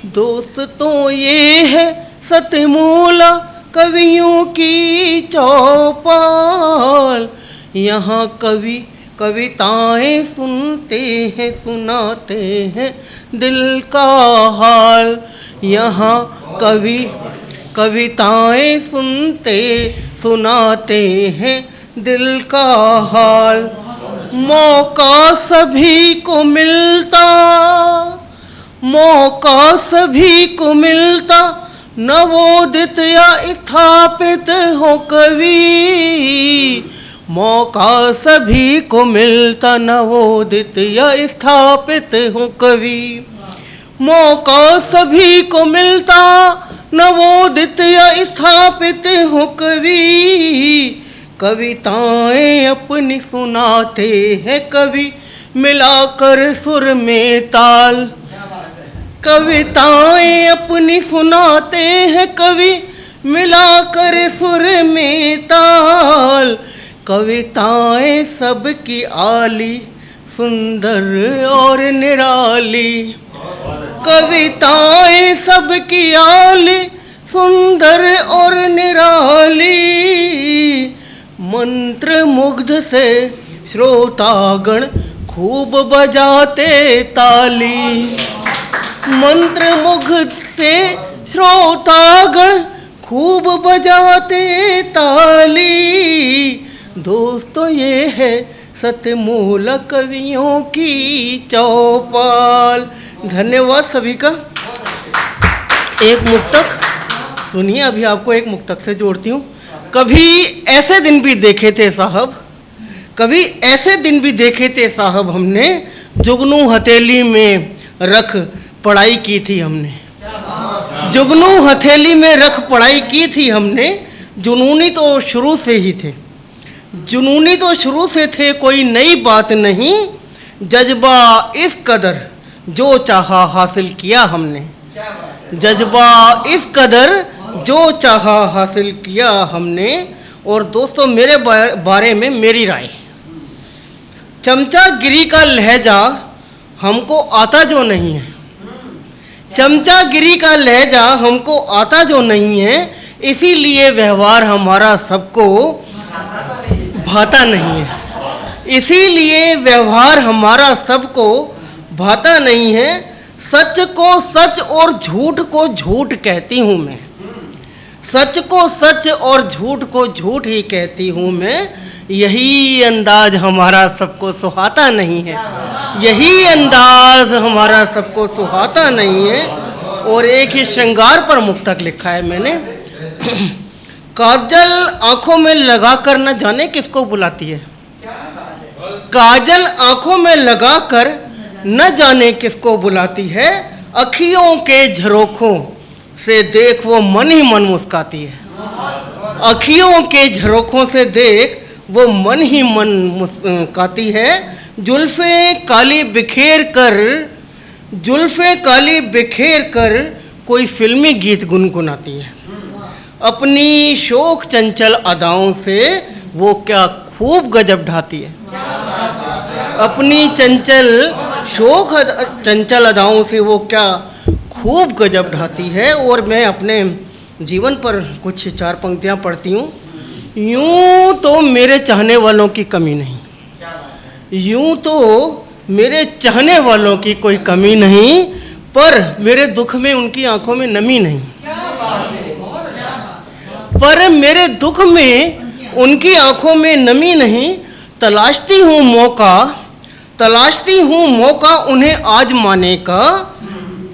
दोस्तों ये है सतमोला कवियों की चौपाल। यहाँ कवि कविताएं सुनते हैं, सुनाते हैं दिल का हाल। यहाँ कवि कविताएं सुनते सुनाते हैं दिल का हाल। मौका सभी को मिलता, मौका सभी को मिलता, नवोदित या स्थापित हो कवि। मौका सभी को मिलता, नवोदित या स्थापित हो कवि। मौका सभी को मिलता, नवोदित या स्थापित हो कवि, कविताएं अपनी सुनाते हैं कवि मिलाकर सुर में ताल। कविताएं अपनी सुनाते हैं कवि मिलाकर सुर में ताल। कविताएं सबकी आली सुंदर और निराली। कविताएं सबकी आली सुंदर और निराली। मंत्र मुग्ध से श्रोतागण खूब बजाते ताली। मंत्र मुग्ध से श्रोतागण खूब बजाते ताली। दोस्तों ये है सतमूला कवियों की चौपाल। धन्यवाद सभी का। एक मुक्तक सुनिए, अभी आपको एक मुक्तक से जोड़ती हूँ। कभी ऐसे दिन भी देखे थे साहब, कभी ऐसे दिन भी देखे थे साहब हमने, जुगनू हथेली में रख पढ़ाई की थी हमने। जुगनू हथेली में रख पढ़ाई की थी हमने। जुनूनी तो शुरू से ही थे, जुनूनी तो शुरू से थे, कोई नई बात नहीं। जज्बा इस कदर जो चाहा हासिल किया हमने। जज्बा इस कदर जो चाहा हासिल किया हमने। और दोस्तों मेरे बारे में मेरी राय, चमचागिरी का लहजा हमको आता जो नहीं है। चमचागिरी का लहजा हमको आता जो नहीं है, इसीलिए व्यवहार हमारा सबको भाता नहीं है। इसीलिए व्यवहार हमारा सबको भाता नहीं है। सच को सच और झूठ को झूठ कहती हूँ मैं। सच को सच और झूठ को झूठ ही कहती हूँ मैं। यही अंदाज हमारा सबको सुहाता नहीं है। यही अंदाज हमारा सबको सुहाता नहीं है। और एक ही श्रृंगार पर मुक्तक लिखा है मैंने। काजल आंखों में लगाकर न जाने किसको बुलाती है। काजल आंखों में लगाकर न जाने किसको बुलाती है। अखियों के झरोखों से देख वो मन ही मन मुस्काती है। अखियों के झरोखों से देख वो मन ही मन मुस्काती है। जुल्फे काली बिखेर कर, जुल्फे काली बिखेर कर कोई फिल्मी गीत गुनगुनाती है। अपनी शोक चंचल अदाओं से वो क्या खूब गजब ढाती है। अपनी शोक चंचल अदाओं से वो क्या खूब गजब ढाती है। और मैं अपने जीवन पर कुछ चार पंक्तियाँ पढ़ती हूँ। यूं तो मेरे चाहने वालों की कमी नहीं, यूं तो मेरे चाहने वालों की कोई कमी नहीं, पर मेरे दुख में उनकी आंखों में नमी नहीं। पर मेरे दुख में उनकी आंखों में नमी नहीं। तलाशती हूँ मौका, तलाशती हूँ मौका उन्हें आजमाने का।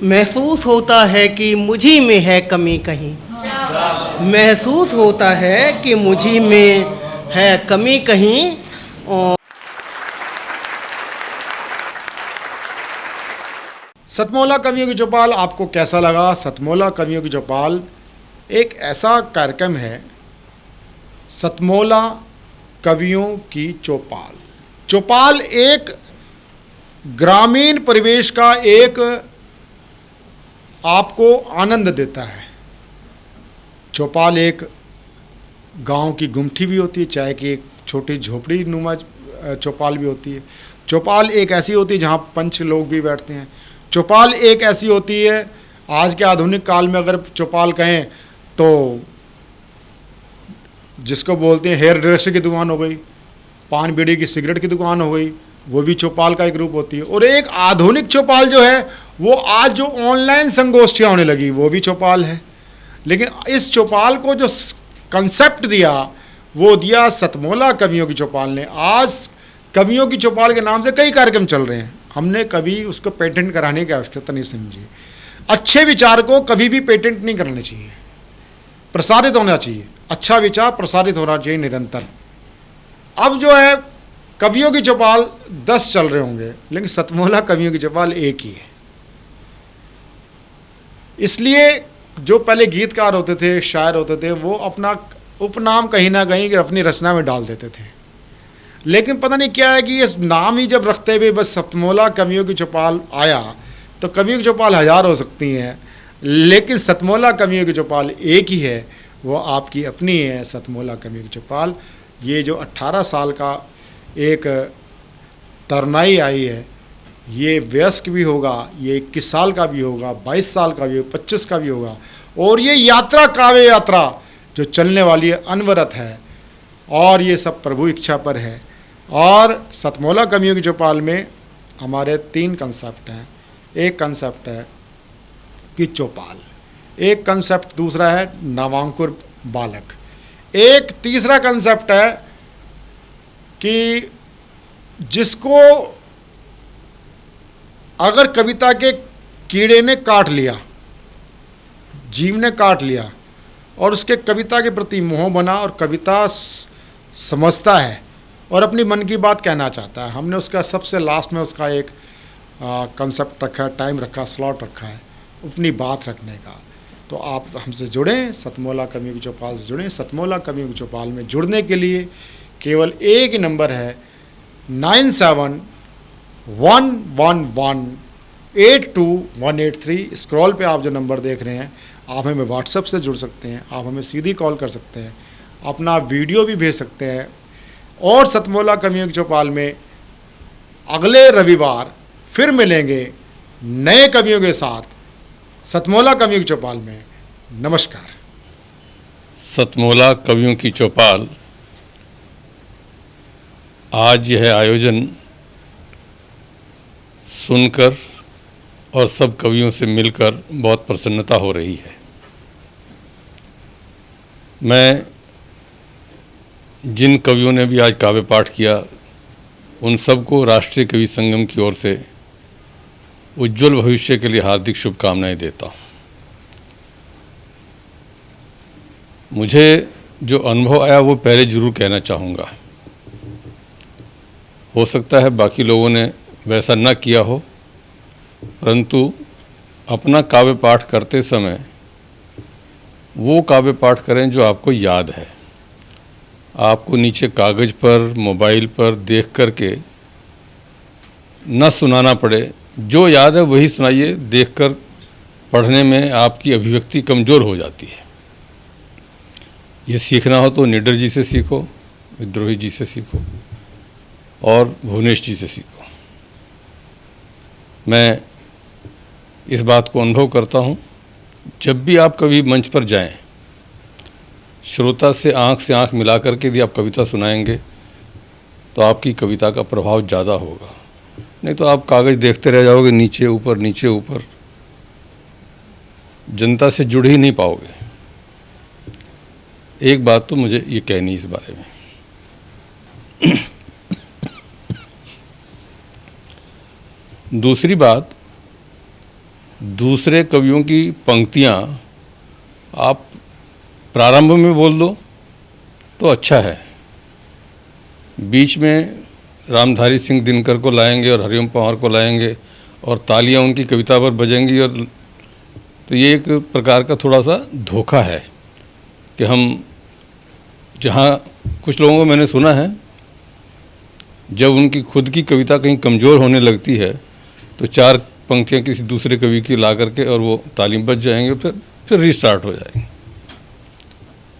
महसूस होता है कि मुझी में है कमी कहीं। महसूस होता है कि मुझी में है कमी कहीं। और सतमौला कवियों की चौपाल आपको कैसा लगा? सतमौला कवियों की चौपाल एक ऐसा कार्यक्रम है, सतमौला कवियों की चौपाल। चौपाल एक ग्रामीण परिवेश का एक आपको आनंद देता है। चौपाल एक गांव की गुमठी भी होती है, चाहे कि एक छोटी झोपड़ी नुमा चौपाल भी होती है। चौपाल एक ऐसी होती है जहाँ पंच लोग भी बैठते हैं। चौपाल एक ऐसी होती है, आज के आधुनिक काल में अगर चौपाल कहें तो जिसको बोलते हैं हेयर ड्रेसर की दुकान हो गई, पान बीड़ी की सिगरेट की दुकान हो गई, वो भी चौपाल का एक रूप होती है। और एक आधुनिक चौपाल जो है वो आज जो ऑनलाइन संगोष्ठियाँ होने लगी वो भी चौपाल है। लेकिन इस चौपाल को जो कंसेप्ट दिया वो दिया सतमौला कवियों की चौपाल ने। आज कवियों की चौपाल के नाम से कई कार्यक्रम चल रहे हैं, हमने कभी उसको पेटेंट कराने की आवश्यकता नहीं समझी। अच्छे विचार को कभी भी पेटेंट नहीं करने चाहिए, प्रसारित होना चाहिए। अच्छा विचार प्रसारित होना चाहिए निरंतर। अब जो है कवियों की चौपाल 10 चल रहे होंगे, लेकिन सतमौला कवियों की चौपाल एक ही है। इसलिए जो पहले गीतकार होते थे, शायर होते थे, वो अपना उपनाम कहीं ना कहीं अपनी रचना में डाल देते थे। लेकिन पता नहीं क्या है कि ये नाम ही जब रखते हुए बस सतमोला कवियों की चौपाल आया, तो कवियों की चौपाल हज़ार हो सकती हैं, लेकिन सतमोला कवियों की चौपाल एक ही है, वो आपकी अपनी है, सतमोला कवियों की चौपाल। ये जो 18 साल का एक तरुणाई आई है, ये वयस्क भी होगा, ये 21 साल का भी होगा, 22 साल का भी होगा, 25 का भी होगा, और ये यात्रा काव्य यात्रा जो चलने वाली है, अनवरत है, और ये सब प्रभु इच्छा पर है। और सतमोला कवियों की चौपाल में हमारे 3 कंसेप्ट हैं। एक कंसेप्ट है कि चौपाल, एक कंसेप्ट दूसरा है नवांकुर बालक, एक तीसरा कंसेप्ट है कि जिसको अगर कविता के कीड़े ने काट लिया, जीव ने काट लिया, और उसके कविता के प्रति मोह बना और कविता समझता है और अपनी मन की बात कहना चाहता है, हमने उसका सबसे लास्ट में उसका एक कंसेप्ट रखा है, टाइम रखा, स्लॉट रखा है अपनी बात रखने का। तो आप हमसे जुड़ें, सतमोला कवियों की चौपाल से जुड़ें। सतमोला कवियों की चौपाल में जुड़ने के लिए केवल एक ही नंबर है, 9711182183। स्क्रॉल पे आप जो नंबर देख रहे हैं, आप हमें व्हाट्सएप से जुड़ सकते हैं, आप हमें सीधी कॉल कर सकते हैं, अपना वीडियो भी भेज सकते हैं। और सतमोला कवियों की चौपाल में अगले रविवार फिर मिलेंगे नए कवियों के साथ सतमोला कवियों की चौपाल में। नमस्कार। सतमोला कवियों की चौपाल, आज यह आयोजन सुनकर और सब कवियों से मिलकर बहुत प्रसन्नता हो रही है। मैं जिन कवियों ने भी आज काव्य पाठ किया, उन सबको राष्ट्रीय कवि संगम की ओर से उज्जवल भविष्य के लिए हार्दिक शुभकामनाएं देता हूँ। मुझे जो अनुभव आया वो पहले ज़रूर कहना चाहूँगा। हो सकता है बाकी लोगों ने वैसा न किया हो, परंतु अपना काव्य पाठ करते समय वो काव्य पाठ करें जो आपको याद है। आपको नीचे कागज़ पर, मोबाइल पर देख करके न सुनाना पड़े, जो याद है वही सुनाइए। देखकर पढ़ने में आपकी अभिव्यक्ति कमज़ोर हो जाती है। ये सीखना हो तो निडर जी से सीखो, विद्रोही जी से सीखो और भुवनेश जी से सीखो। मैं इस बात को अनुभव करता हूँ, जब भी आप कभी मंच पर जाएं, श्रोता से आंख मिला करके यदि आप कविता सुनाएंगे तो आपकी कविता का प्रभाव ज़्यादा होगा। नहीं तो आप कागज़ देखते रह जाओगे, नीचे ऊपर नीचे ऊपर, जनता से जुड़ ही नहीं पाओगे। एक बात तो मुझे ये कहनी इस बारे में। दूसरी बात, दूसरे कवियों की पंक्तियाँ आप प्रारंभ में बोल दो तो अच्छा है, बीच में रामधारी सिंह दिनकर को लाएंगे और हरिओम पंवार को लाएंगे और तालियां उनकी कविता पर बजेंगी, और तो ये एक प्रकार का थोड़ा सा धोखा है कि हम, जहाँ कुछ लोगों को मैंने सुना है, जब उनकी खुद की कविता कहीं कमज़ोर होने लगती है तो 4 पंक्तियाँ किसी दूसरे कवि की ला करके और वो तालीम बच जाएंगे, फिर रीस्टार्ट हो जाएंगे।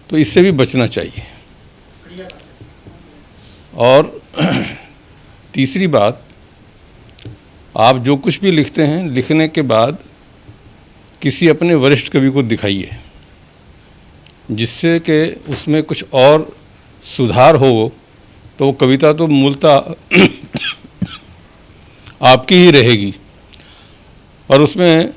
तो इससे भी बचना चाहिए। और तीसरी बात, आप जो कुछ भी लिखते हैं, लिखने के बाद किसी अपने वरिष्ठ कवि को दिखाइए, जिससे कि उसमें कुछ और सुधार हो। तो वो कविता तो मूलतः आपकी ही रहेगी, और उसमें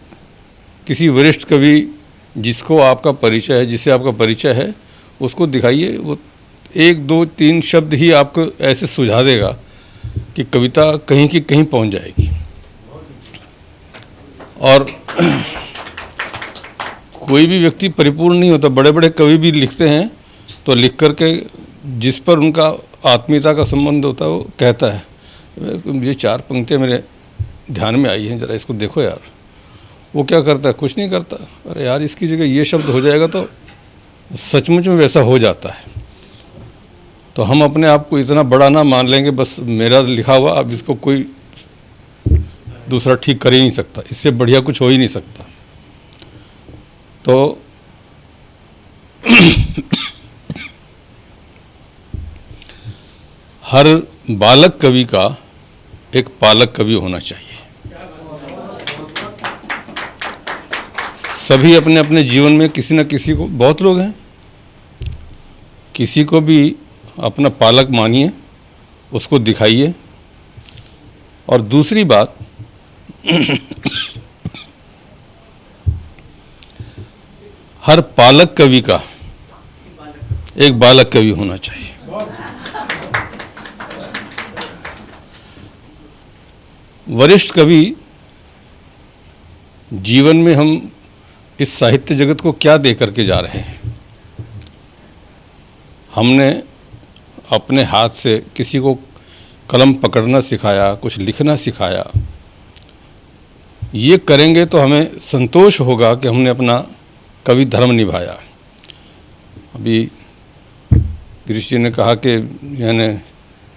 किसी वरिष्ठ कवि जिसको आपका परिचय है, जिससे आपका परिचय है, उसको दिखाइए। वो 1, 2, 3 शब्द ही आपको ऐसे सुझा देगा कि कविता कहीं की कहीं पहुंच जाएगी। और कोई भी व्यक्ति परिपूर्ण नहीं होता। बड़े बड़े कवि भी लिखते हैं तो लिख करके जिस पर उनका आत्मीयता का संबंध होता है वो कहता है, मुझे 4 पंक्तियाँ मेरे ध्यान में आई हैं, ज़रा इसको देखो यार। वो क्या करता है, कुछ नहीं करता। अरे यार इसकी जगह ये शब्द हो जाएगा तो सचमुच में वैसा हो जाता है। तो हम अपने आप को इतना बड़ा ना मान लेंगे, बस मेरा लिखा हुआ अब इसको कोई दूसरा ठीक कर ही नहीं सकता, इससे बढ़िया कुछ हो ही नहीं सकता। तो हर बालक कवि का एक पालक कवि होना चाहिए। सभी अपने अपने जीवन में किसी न किसी को, बहुत लोग हैं, किसी को भी अपना पालक मानिए, उसको दिखाइए। और दूसरी बात, हर पालक कवि का एक बालक कवि होना चाहिए। वरिष्ठ कवि जीवन में हम इस साहित्य जगत को क्या दे करके जा रहे हैं। हमने अपने हाथ से किसी को कलम पकड़ना सिखाया, कुछ लिखना सिखाया। ये करेंगे तो हमें संतोष होगा कि हमने अपना कवि धर्म निभाया। अभी गिरीश जी ने कहा कि यानी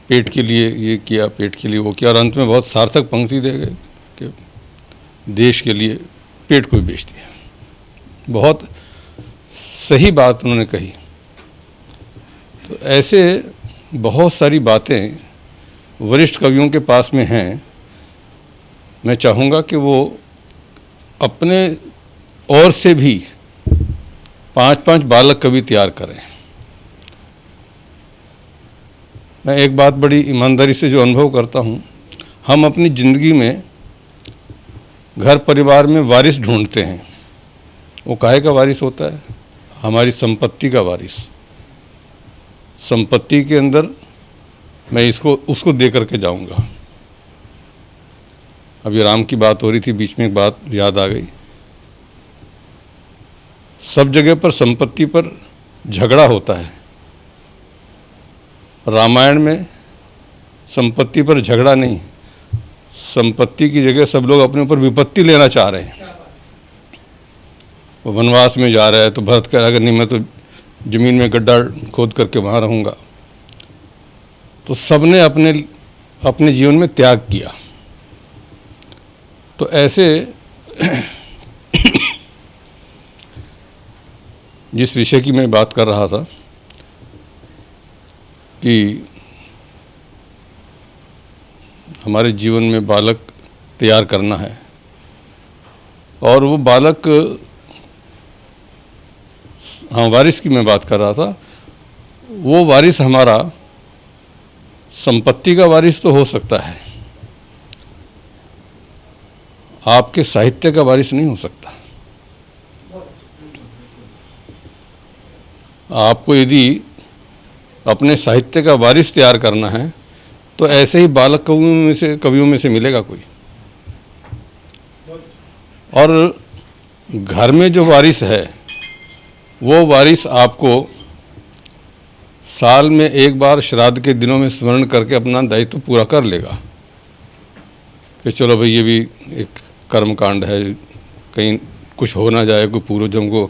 पेट के लिए ये किया, पेट के लिए वो किया, और अंत में बहुत सार्थक पंक्ति दे गए कि देश के लिए पेट को भी बेच दिया। बहुत सही बात उन्होंने कही। तो ऐसे बहुत सारी बातें वरिष्ठ कवियों के पास में हैं। मैं चाहूँगा कि वो अपने ओर से भी 5-5 बालक कवि तैयार करें। मैं एक बात बड़ी ईमानदारी से जो अनुभव करता हूँ, हम अपनी ज़िंदगी में घर परिवार में वारिस ढूंढते हैं। वो काहे का वारिस होता है? हमारी संपत्ति का वारिस। संपत्ति के अंदर मैं उसको दे करके जाऊंगा। अभी राम की बात हो रही थी, बीच में एक बात याद आ गई। सब जगह पर संपत्ति पर झगड़ा होता है। रामायण में संपत्ति पर झगड़ा नहीं, संपत्ति की जगह सब लोग अपने ऊपर विपत्ति लेना चाह रहे हैं। वो वनवास में जा रहा है तो भरत कह रहा है नहीं, मैं तो ज़मीन में गड्ढा खोद करके वहाँ रहूँगा। तो सबने अपने जीवन में त्याग किया। तो ऐसे जिस विषय की मैं बात कर रहा था कि हमारे जीवन में बालक तैयार करना है, और वो बालक, हाँ वारिस की मैं बात कर रहा था। वो वारिस हमारा संपत्ति का वारिस तो हो सकता है, आपके साहित्य का वारिस नहीं हो सकता। आपको यदि अपने साहित्य का वारिस तैयार करना है तो ऐसे ही बालक कवियों में से मिलेगा कोई। और घर में जो वारिस है वो वारिस आपको साल में एक बार श्राद्ध के दिनों में स्मरण करके अपना दायित्व पूरा कर लेगा कि चलो भाई ये भी एक कर्म कांड है, कहीं कुछ हो ना जाए, कोई पूर्वजों को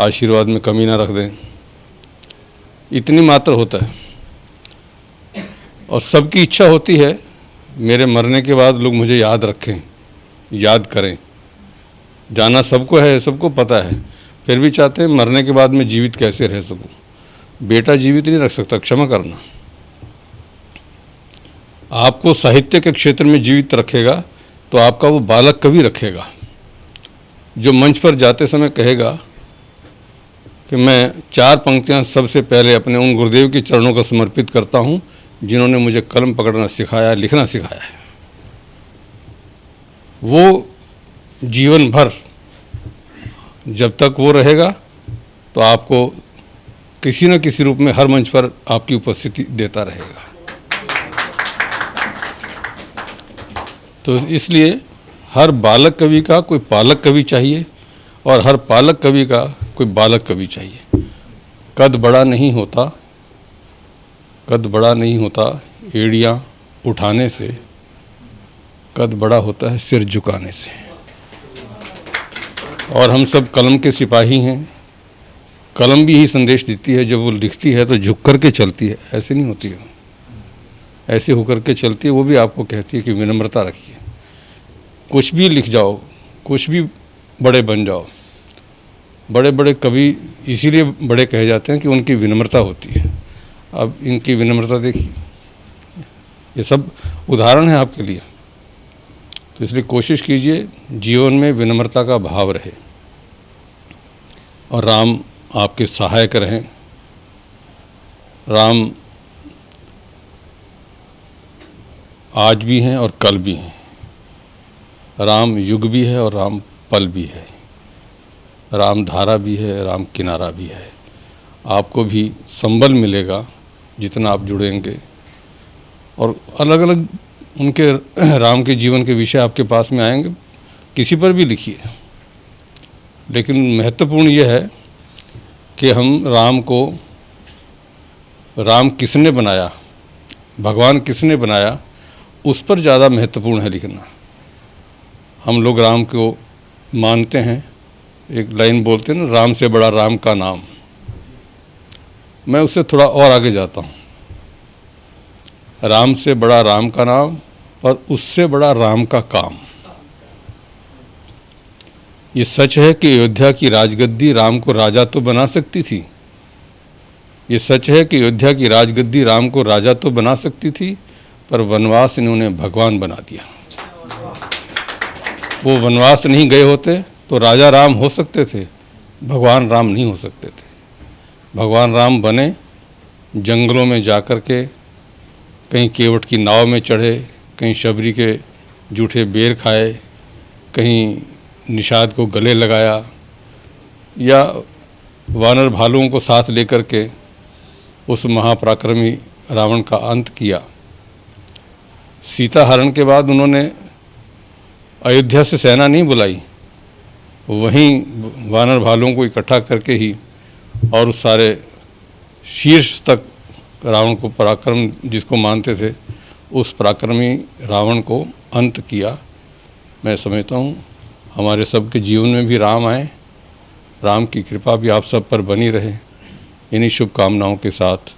आशीर्वाद में कमी ना रख दें, इतनी मात्र होता है। और सबकी इच्छा होती है मेरे मरने के बाद लोग मुझे याद रखें, याद करें। जाना सबको है, सबको पता है, फिर भी चाहते हैं मरने के बाद मैं जीवित कैसे रह सकूं। बेटा जीवित नहीं रख सकता, क्षमा करना। आपको साहित्य के क्षेत्र में जीवित रखेगा तो आपका वो बालक कवि रखेगा, जो मंच पर जाते समय कहेगा कि मैं 4 पंक्तियां सबसे पहले अपने उन गुरुदेव के चरणों को समर्पित करता हूं जिन्होंने मुझे कलम पकड़ना सिखाया, लिखना सिखाया है। वो जीवन भर जब तक वो रहेगा तो आपको किसी न किसी रूप में हर मंच पर आपकी उपस्थिति देता रहेगा। तो इसलिए हर बालक कवि का कोई पालक कवि चाहिए और हर पालक कवि का कोई बालक कवि चाहिए। कद बड़ा नहीं होता, कद बड़ा नहीं होता एड़ियाँ उठाने से, कद बड़ा होता है सिर झुकाने से। और हम सब कलम के सिपाही हैं। कलम भी यही संदेश देती है, जब वो लिखती है तो झुक कर के चलती है, ऐसे नहीं होती है, ऐसे होकर के चलती है। वो भी आपको कहती है कि विनम्रता रखिए, कुछ भी लिख जाओ, कुछ भी बड़े बन जाओ। बड़े बड़े कवि इसीलिए बड़े कहे जाते हैं कि उनकी विनम्रता होती है। अब इनकी विनम्रता देखिए, ये सब उदाहरण है आपके लिए। तो इसलिए कोशिश कीजिए जीवन में विनम्रता का भाव रहे और राम आपके सहायक रहें। राम आज भी हैं और कल भी हैं। राम युग भी है और राम पल भी है। राम धारा भी है, राम किनारा भी है। आपको भी संबल मिलेगा जितना आप जुड़ेंगे, और अलग अलग उनके राम के जीवन के विषय आपके पास में आएंगे। किसी पर भी लिखिए, लेकिन महत्वपूर्ण यह है कि हम राम को, राम किसने बनाया, भगवान किसने बनाया, उस पर ज़्यादा महत्वपूर्ण है लिखना। हम लोग राम को मानते हैं, एक लाइन बोलते हैं ना, राम से बड़ा राम का नाम। मैं उससे थोड़ा और आगे जाता हूँ, राम से बड़ा राम का नाम, पर उससे बड़ा राम का काम। ये सच है कि अयोध्या की राजगद्दी राम को राजा तो बना सकती थी। ये सच है कि अयोध्या की राजगद्दी राम को राजा तो बना सकती थी, पर वनवास ने उन्हें भगवान बना दिया। वो वनवास नहीं गए होते तो राजा राम हो सकते थे, भगवान राम नहीं हो सकते थे। भगवान राम बने जंगलों में जाकर के, कहीं केवट की नाव में चढ़े, कहीं शबरी के जूठे बेर खाए, कहीं निषाद को गले लगाया, या वानर भालुओं को साथ लेकर के उस महापराक्रमी रावण का अंत किया। सीता हरण के बाद उन्होंने अयोध्या से सेना नहीं बुलाई, वहीं वानर भालुओं को इकट्ठा करके ही और उस सारे शीर्ष तक रावण को पराक्रम जिसको मानते थे, उस पराक्रमी रावण को अंत किया। मैं समझता हूँ हमारे सब के जीवन में भी राम आए, राम की कृपा भी आप सब पर बनी रहे। इन्हीं शुभकामनाओं के साथ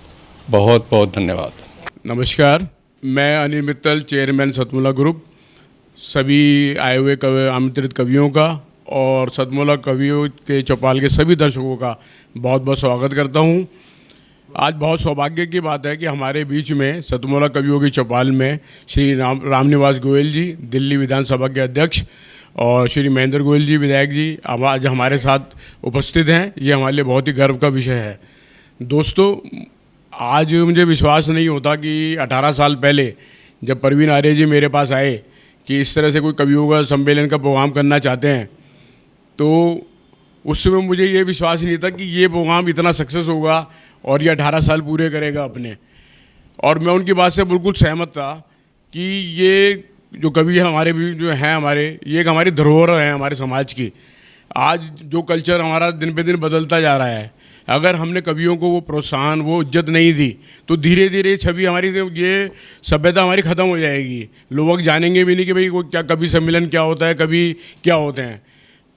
बहुत बहुत धन्यवाद। नमस्कार, मैं अनिल मित्तल, चेयरमैन सतमोला ग्रुप, सभी आए हुए आमंत्रित कवियों का और सतमोला कवियों के चौपाल के सभी दर्शकों का बहुत बहुत स्वागत करता हूँ। आज बहुत सौभाग्य की बात है कि हमारे बीच में सतमोला कवियों की चौपाल में श्री रामनिवास गोयल जी, दिल्ली विधानसभा के अध्यक्ष, और श्री महेंद्र गोयल जी, विधायक जी, आज हमारे साथ उपस्थित हैं। ये हमारे लिए बहुत ही गर्व का विषय है। दोस्तों, आज मुझे विश्वास नहीं होता कि 18 साल पहले जब परवीन आर्य जी मेरे पास आए कि इस तरह से कोई कवियों का सम्मेलन का प्रोग्राम करना चाहते हैं, तो उस समय मुझे ये विश्वास नहीं था कि ये प्रोग्राम इतना सक्सेस होगा और ये 18 साल पूरे करेगा अपने। और मैं उनकी बात से बिल्कुल सहमत था कि ये जो कवि हमारे भी जो हैं हमारे, ये एक हमारी धरोहर है हमारे समाज की। आज जो कल्चर हमारा दिन पे दिन बदलता जा रहा है, अगर हमने कवियों को वो प्रोत्साहन, वो इज्जत नहीं दी, तो धीरे धीरे छवि हमारी, ये सभ्यता हमारी ख़त्म हो जाएगी। लोग जानेंगे भी नहीं कि भाई वो क्या कवि सम्मेलन क्या होता है, कवि क्या होते हैं।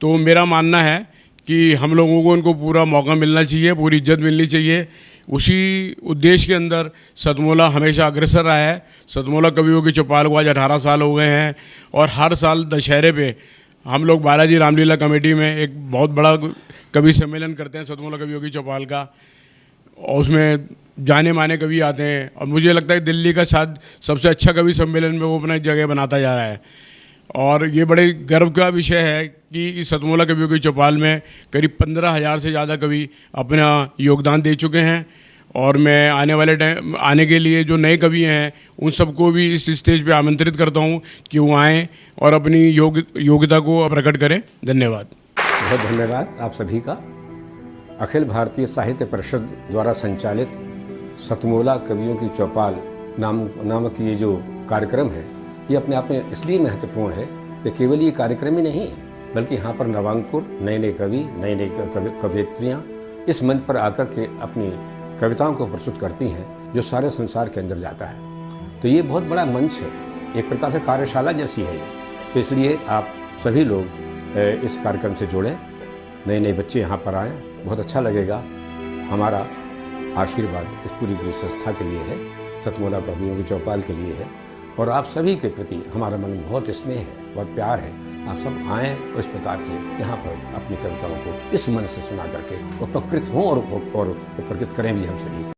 तो मेरा मानना है कि हम लोगों को उनको पूरा मौका मिलना चाहिए, पूरी इज्जत मिलनी चाहिए। उसी उद्देश्य के अंदर सतमोला हमेशा अग्रसर रहा है। सतमोला कवियों की चौपाल को आज 18 साल हो गए हैं और हर साल दशहरे पे हम लोग बालाजी रामलीला कमेटी में एक बहुत बड़ा कवि सम्मेलन करते हैं सतमोला कवियों की चौपाल का, और उसमें जाने माने कवि आते हैं। और मुझे लगता है दिल्ली का शायद सबसे अच्छा कवि सम्मेलन में वो अपना जगह बनाता जा रहा है। और ये बड़े गर्व का विषय है कि इस सतमोला कवियों की चौपाल में करीब 15,000 से ज़्यादा कवि अपना योगदान दे चुके हैं। और मैं आने वाले टाइम, आने के लिए जो नए कवि हैं उन सबको भी इस स्टेज पे आमंत्रित करता हूँ कि वो आएँ और अपनी योग्यता को प्रकट करें। धन्यवाद। बहुत धन्यवाद आप सभी का। अखिल भारतीय साहित्य परिषद द्वारा संचालित सतमोला कवियों की चौपाल नामक ये जो कार्यक्रम है, ये अपने आप में इसलिए महत्वपूर्ण है कि केवल ये कार्यक्रम ही नहीं है, बल्कि यहाँ पर नवांकुर, नए नए कवि, नई नई कवयित्रियाँ इस मंच पर आकर के अपनी कविताओं को प्रस्तुत करती हैं, जो सारे संसार के अंदर जाता है। तो ये बहुत बड़ा मंच है, एक प्रकार से कार्यशाला जैसी है। तो इसलिए आप सभी लोग इस कार्यक्रम से जुड़ें, नए नए बच्चे यहाँ पर आएँ, बहुत अच्छा लगेगा। हमारा आशीर्वाद इस पूरी संस्था के लिए है, सतमोला कवियों की चौपाल के लिए है, और आप सभी के प्रति हमारा मन में बहुत स्नेह है, बहुत प्यार है। आप सब आएँ और इस प्रकार से यहाँ पर अपनी कविताओं को इस मन से सुना करके उपकृत हों और उपकृत करें भी हम सभी।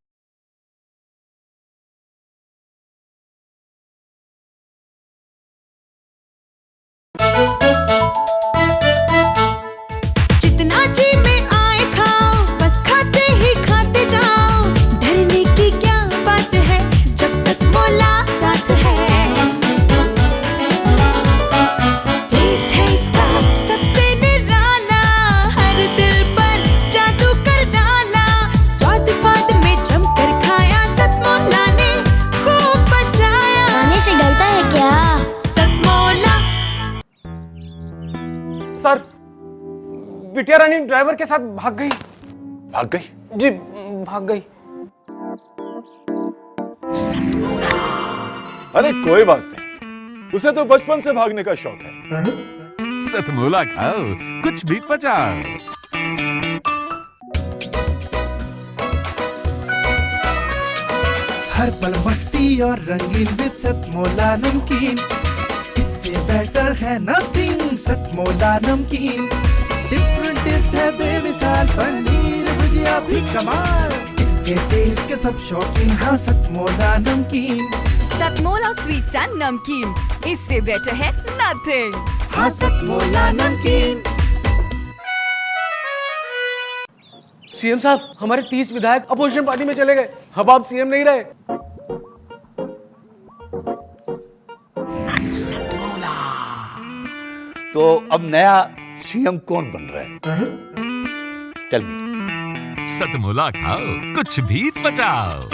जितना जी में आए खाओ, बस खाते ही खाते जाओ। डरने की क्या बात है जब सतमोला साथ है। टेस्ट है इसका सबसे निराला, हर दिल पर जादू कर डाला। स्वाद स्वाद में जमकर खाया, सतमोला ने खूब बचाया। खाने से डरता है क्या? सतमोला। सर, बिटिया रानी ड्राइवर के साथ भाग गई। भाग गई? जी, भाग गई। अरे कोई बात नहीं, उसे तो बचपन से भागने का शौक है। सतमोला खाओ, कुछ भी पचाओ। हर पल मस्ती और रंगीन विद सतमोला नमकीन, इससे बेटर है नथिंग। सतमोला नमकीन डिफरेंट टेस्ट है बेमिसाल, पनीर भुजिया भी कमाल। इसके टेस्ट के सब शौकीन, हाँ सतमोला नमकीन। सतमोला स्वीट्स एंड नमकीन, इससे बेटर है नथिंग। हाँ सतमोला नमकीन। सीएम साहब, हमारे 30 विधायक अपोजिशन पार्टी में चले गए। अब आप सीएम नहीं रहे। तो अब नया सीएम कौन बन रहा है? Tell me. सतमोला खाओ, कुछ भी पचाओ।